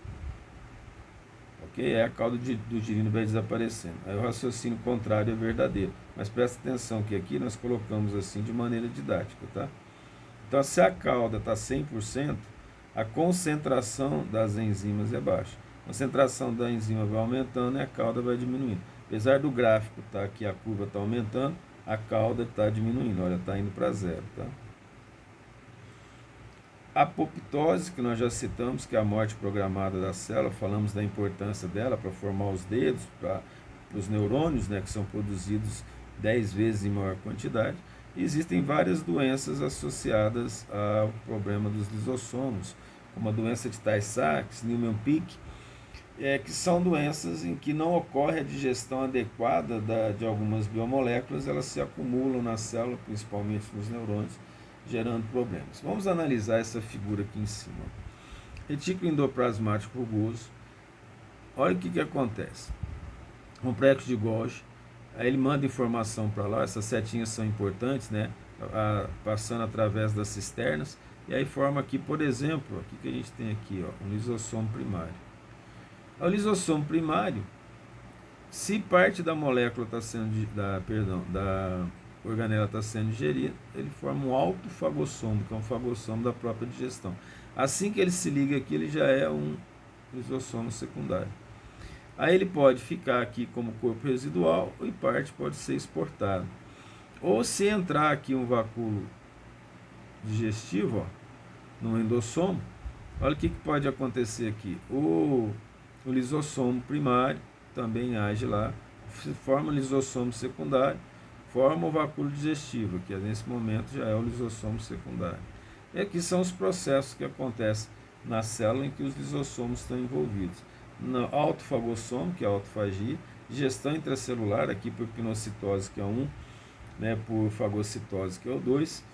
Ok? A cauda do girino vai desaparecendo. Aí o raciocínio contrário é verdadeiro. Mas presta atenção que aqui nós colocamos assim de maneira didática. Tá? Então, se a cauda está 100%, a concentração das enzimas é baixa. A concentração da enzima vai aumentando e a cauda vai diminuindo. Apesar do gráfico que a curva está aumentando, a cauda está diminuindo. Olha, está indo para zero. Tá? A apoptose, que nós já citamos, que é a morte programada da célula, falamos da importância dela para formar os dedos, para os neurônios, né, que são produzidos 10 vezes em maior quantidade. E existem várias doenças associadas ao problema dos lisossomos, como a doença de Tay-Sachs, Niemann-Pick, que são doenças em que não ocorre a digestão adequada de algumas biomoléculas, elas se acumulam na célula, principalmente nos neurônios, gerando problemas. Vamos analisar essa figura aqui em cima. Retículo endoplasmático rugoso. Olha o que acontece. Complexo de Golgi, aí ele manda informação para lá, essas setinhas são importantes, né? Passando através das cisternas, e aí forma aqui, por exemplo, o que a gente tem aqui, um lisossomo primário. O lisossomo primário, se parte da molécula está sendo, da organela está sendo digerida, ele forma um autofagossomo, que é um fagossomo da própria digestão. Assim que ele se liga aqui, ele já é um lisossomo secundário. Aí ele pode ficar aqui como corpo residual e parte pode ser exportado. Ou se entrar aqui um vacúolo digestivo, no endossomo, olha o que pode acontecer aqui. O lisossomo primário também age lá, forma lisossomo secundário, forma o vacúolo digestivo, que nesse momento já é o lisossomo secundário. E aqui são os processos que acontecem na célula em que os lisossomos estão envolvidos. No autofagossomo, que é a autofagia, digestão intracelular, aqui por pinocitose, que é 1, né, por fagocitose, que é o 2,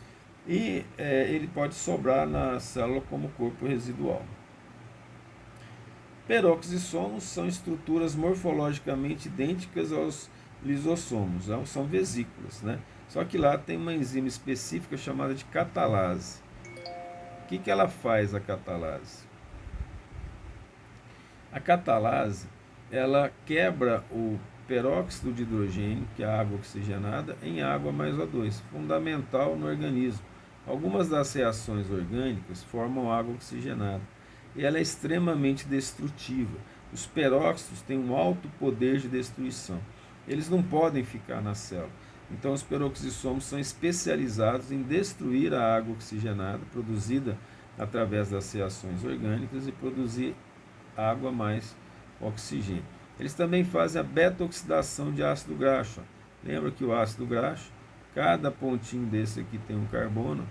e ele pode sobrar na célula como corpo residual. Peroxissomos são estruturas morfologicamente idênticas aos lisossomos, são vesículas, né? Só que lá tem uma enzima específica chamada de catalase. O que ela faz, a catalase? A catalase, ela quebra o peróxido de hidrogênio, que é a água oxigenada, em água mais O2, fundamental no organismo. Algumas das reações orgânicas formam água oxigenada e ela é extremamente destrutiva. Os peróxidos têm um alto poder de destruição. Eles não podem ficar na célula. Então, os peroxissomos são especializados em destruir a água oxigenada produzida através das reações orgânicas e produzir água mais oxigênio. Eles também fazem a beta-oxidação de ácido graxo. Lembra que o ácido graxo, cada pontinho desse aqui tem um carbono.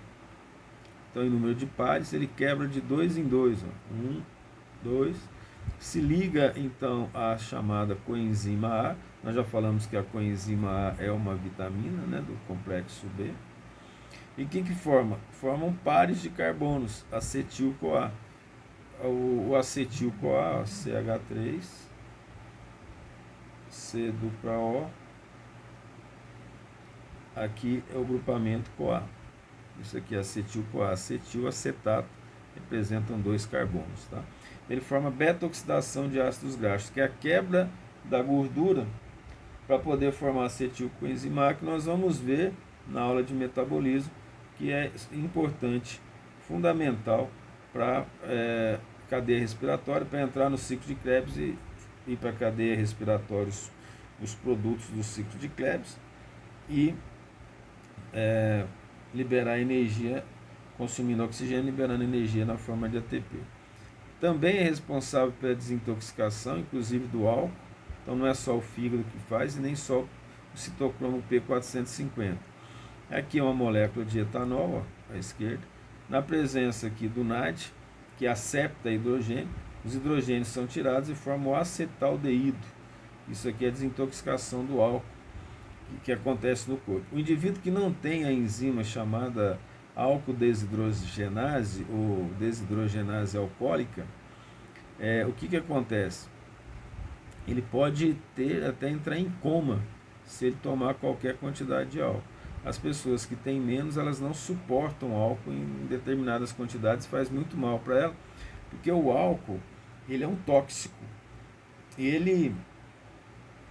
Então, em número de pares, ele quebra de 2 em 2. 1, 2. Se liga, então, à chamada coenzima A. Nós já falamos que a coenzima A é uma vitamina, né, do complexo B. E o que forma? Formam pares de carbonos, acetil-CoA. O acetil-CoA, CH3, C dupla O, aqui é o grupamento CoA. Isso aqui é acetil-CoA, acetil-acetato, representam 2 carbonos. Tá? Ele forma beta-oxidação de ácidos graxos, que é a quebra da gordura para poder formar acetil-coenzima A, que nós vamos ver na aula de metabolismo, que é importante, fundamental para cadeia respiratória, para entrar no ciclo de Krebs e ir para a cadeia respiratória os produtos do ciclo de Krebs e liberar energia, consumindo oxigênio, liberando energia na forma de ATP. Também é responsável pela desintoxicação, inclusive do álcool, então não é só o fígado que faz e nem só o citocromo P450. Aqui é uma molécula de etanol, ó, à esquerda, na presença aqui do NAD, que acepta hidrogênio, os hidrogênios são tirados e formam o acetaldeído. Isso aqui é a desintoxicação do álcool que acontece no corpo. O indivíduo que não tem a enzima chamada álcool desidrogenase ou desidrogenase alcoólica, o que acontece? Ele pode até entrar em coma se ele tomar qualquer quantidade de álcool. As pessoas que têm menos, elas não suportam álcool em determinadas quantidades, faz muito mal para ela, porque o álcool, ele é um tóxico. Ele,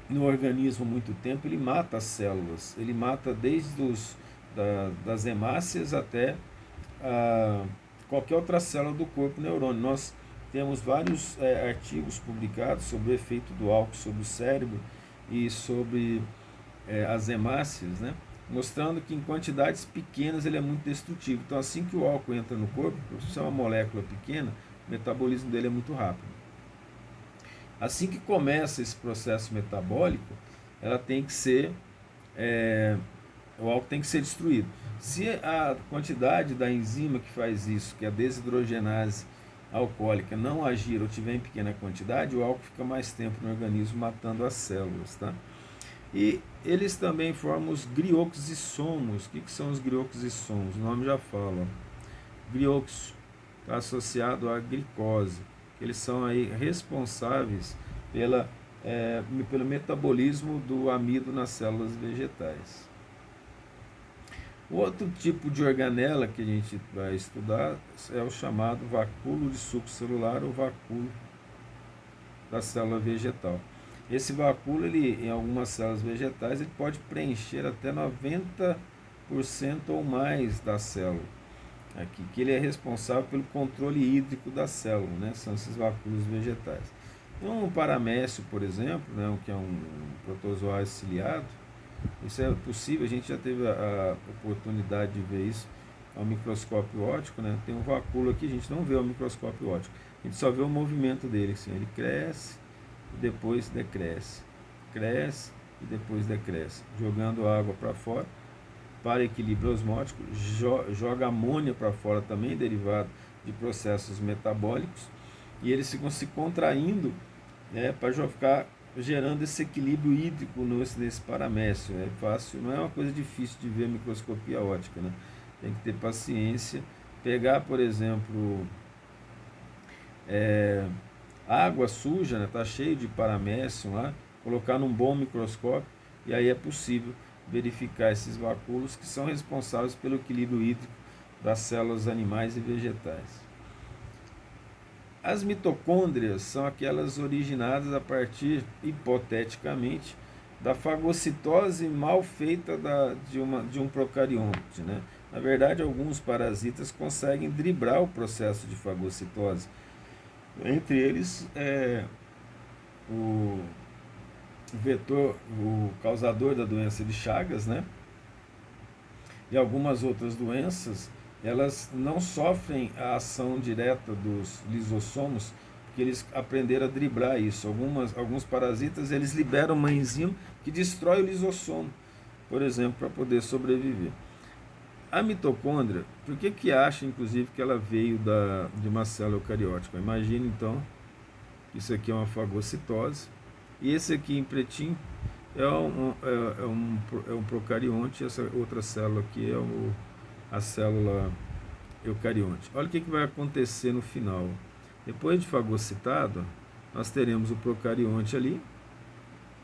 no organismo há muito tempo, ele mata as células, ele mata desde das hemácias até qualquer outra célula do corpo neurônio. Nós temos vários artigos publicados sobre o efeito do álcool sobre o cérebro e sobre as hemácias, né? Mostrando que em quantidades pequenas ele é muito destrutivo. Então, assim que o álcool entra no corpo, por ser uma molécula pequena, o metabolismo dele é muito rápido. Assim que começa esse processo metabólico, ela tem que ser, o álcool tem que ser destruído. Se a quantidade da enzima que faz isso, que é a desidrogenase alcoólica, não agir ou tiver em pequena quantidade, o álcool fica mais tempo no organismo matando as células, tá? E eles também formam os grioxissomos. O que são os grioxissomos? O nome já fala. Grioxo está associado à glicose. Eles são aí responsáveis pelo metabolismo do amido nas células vegetais. O outro tipo de organela que a gente vai estudar é o chamado vacúolo de suco celular ou vacúolo da célula vegetal. Esse vacúolo, em algumas células vegetais, ele pode preencher até 90% ou mais da célula. Aqui, que ele é responsável pelo controle hídrico da célula, né? São esses vacúolos vegetais. Então, um paramécio, por exemplo, né, que é um protozoário ciliado, isso é possível, a gente já teve a oportunidade de ver isso ao microscópio óptico, né? Tem um vacúolo aqui, a gente não vê ao microscópio óptico, a gente só vê o movimento dele, assim, ele cresce e depois decresce, cresce e depois decresce, jogando água para fora para equilíbrio osmótico, joga amônia para fora também, derivado de processos metabólicos, e eles ficam se contraindo, para ficar gerando esse equilíbrio hídrico nesse paramécio. É fácil, não é uma coisa difícil de ver a microscopia ótica, né? Tem que ter paciência. Pegar, por exemplo, água suja, né? Tá cheio de paramécio lá, colocar num bom microscópio e aí é possível verificar esses vacúolos que são responsáveis pelo equilíbrio hídrico das células animais e vegetais. As mitocôndrias são aquelas originadas a partir, hipoteticamente, da fagocitose mal feita de um procarionte, né? Na verdade, alguns parasitas conseguem driblar o processo de fagocitose. Entre eles, o vetor, o causador da doença de Chagas, né? E algumas outras doenças, elas não sofrem a ação direta dos lisossomos, porque eles aprenderam a driblar isso. Alguns parasitas, eles liberam uma enzima que destrói o lisossomo, por exemplo, para poder sobreviver. A mitocôndria, por que acha, inclusive, que ela veio de uma célula eucariótica? Imagina, então, que isso aqui é uma fagocitose, e esse aqui em pretinho é um procarionte, essa outra célula aqui é a célula eucarionte. Olha o que vai acontecer no final. Depois de fagocitado, nós teremos o procarionte ali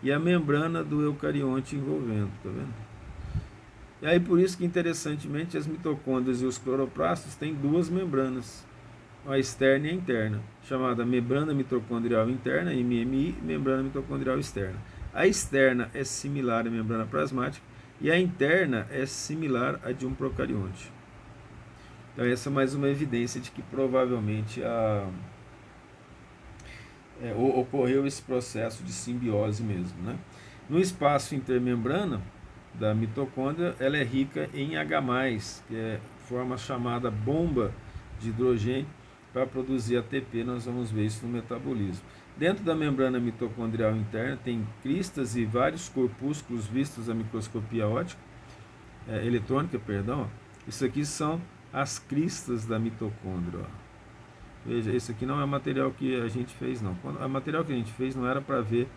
e a membrana do eucarionte envolvendo, tá vendo? E aí por isso que, interessantemente, as mitocôndrias e os cloroplastos têm duas membranas, a externa e a interna, chamada membrana mitocondrial interna, MMI, e membrana mitocondrial externa. A externa é similar à membrana plasmática e a interna é similar à de um procarionte. Então essa é mais uma evidência de que provavelmente ocorreu esse processo de simbiose mesmo, né? No espaço intermembrana da mitocôndria, ela é rica em H+, que é forma chamada bomba de hidrogênio para produzir ATP. Nós vamos ver isso no metabolismo. Dentro da membrana mitocondrial interna tem cristas e vários corpúsculos vistos à microscopia ótica, eletrônica, perdão. Isso aqui são as cristas da mitocôndria. Veja, esse aqui não é o material que a gente fez, não. O material que a gente fez não era para ver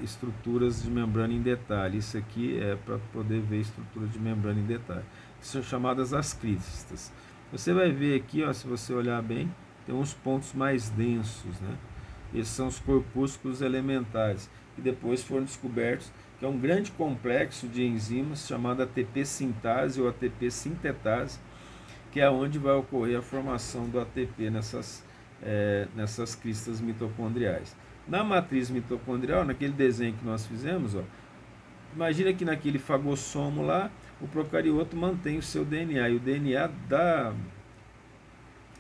estruturas de membrana em detalhe. Isso aqui é para poder ver estruturas de membrana em detalhe. São chamadas as cristas. Você vai ver aqui, ó, se você olhar bem, tem uns pontos mais densos, né? Esses são os corpúsculos elementares, que depois foram descobertos que é um grande complexo de enzimas chamado ATP sintase ou ATP sintetase, que é onde vai ocorrer a formação do ATP nessas cristas mitocondriais. Na matriz mitocondrial, naquele desenho que nós fizemos, ó, imagina que naquele fagossomo lá, o procarioto mantém o seu DNA, e o DNA da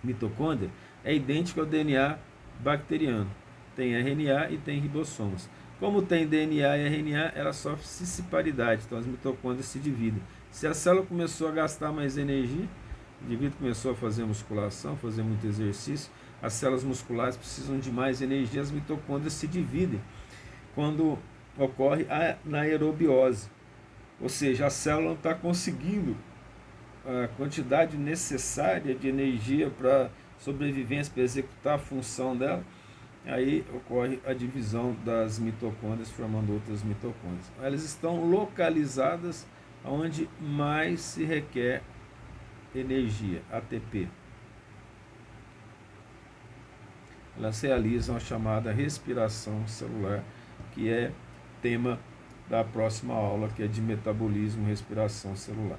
mitocôndria é idêntico ao DNA bacteriano. Tem RNA e tem ribossomos. Como tem DNA e RNA, ela sofre cisparidade, então as mitocôndrias se dividem. Se a célula começou a gastar mais energia, o indivíduo começou a fazer musculação, fazer muito exercício, as células musculares precisam de mais energia, as mitocôndrias se dividem quando ocorre a anaerobiose. Ou seja, a célula não está conseguindo a quantidade necessária de energia para sobrevivência, para executar a função dela. Aí ocorre a divisão das mitocôndrias, formando outras mitocôndrias. Elas estão localizadas onde mais se requer energia, ATP. Elas realizam a chamada respiração celular, que é tema da próxima aula, que é de metabolismo e respiração celular.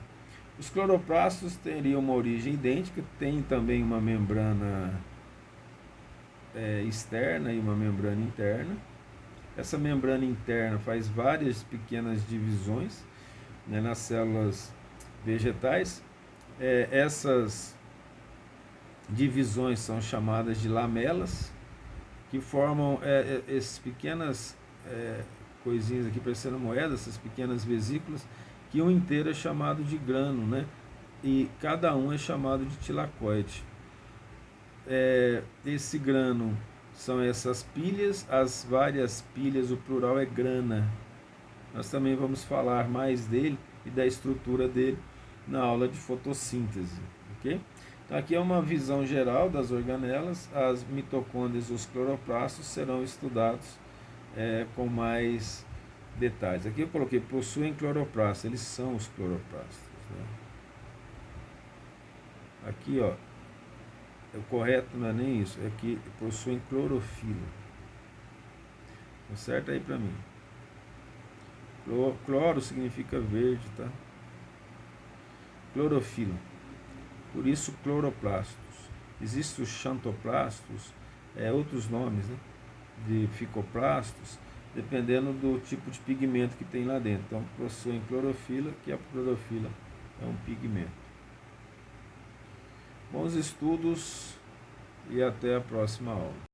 Os cloroplastos teriam uma origem idêntica, tem também uma membrana externa e uma membrana interna. Essa membrana interna faz várias pequenas divisões, né, nas células vegetais. Essas divisões são chamadas de lamelas, que formam essas pequenas coisinhas aqui parecendo moedas, essas pequenas vesículas, que um inteiro é chamado de grano, né? E cada um é chamado de tilacoide. Esse grano são essas pilhas, as várias pilhas, o plural é grana. Nós também vamos falar mais dele e da estrutura dele na aula de fotossíntese, ok? Então aqui é uma visão geral das organelas. As mitocôndrias e os cloroplastos serão estudados com mais detalhes. Aqui eu coloquei possuem cloroplastos, eles são os cloroplastos, né? Aqui, ó, o correto não é nem isso, é que possuem clorofila. Conserta aí para mim. Cloro significa verde, tá? Clorofila. Por isso cloroplastos. Existem os xantoplastos, outros nomes, né, de ficoplastos, dependendo do tipo de pigmento que tem lá dentro. Então possuem clorofila, que a clorofila é um pigmento. Bons estudos e até a próxima aula.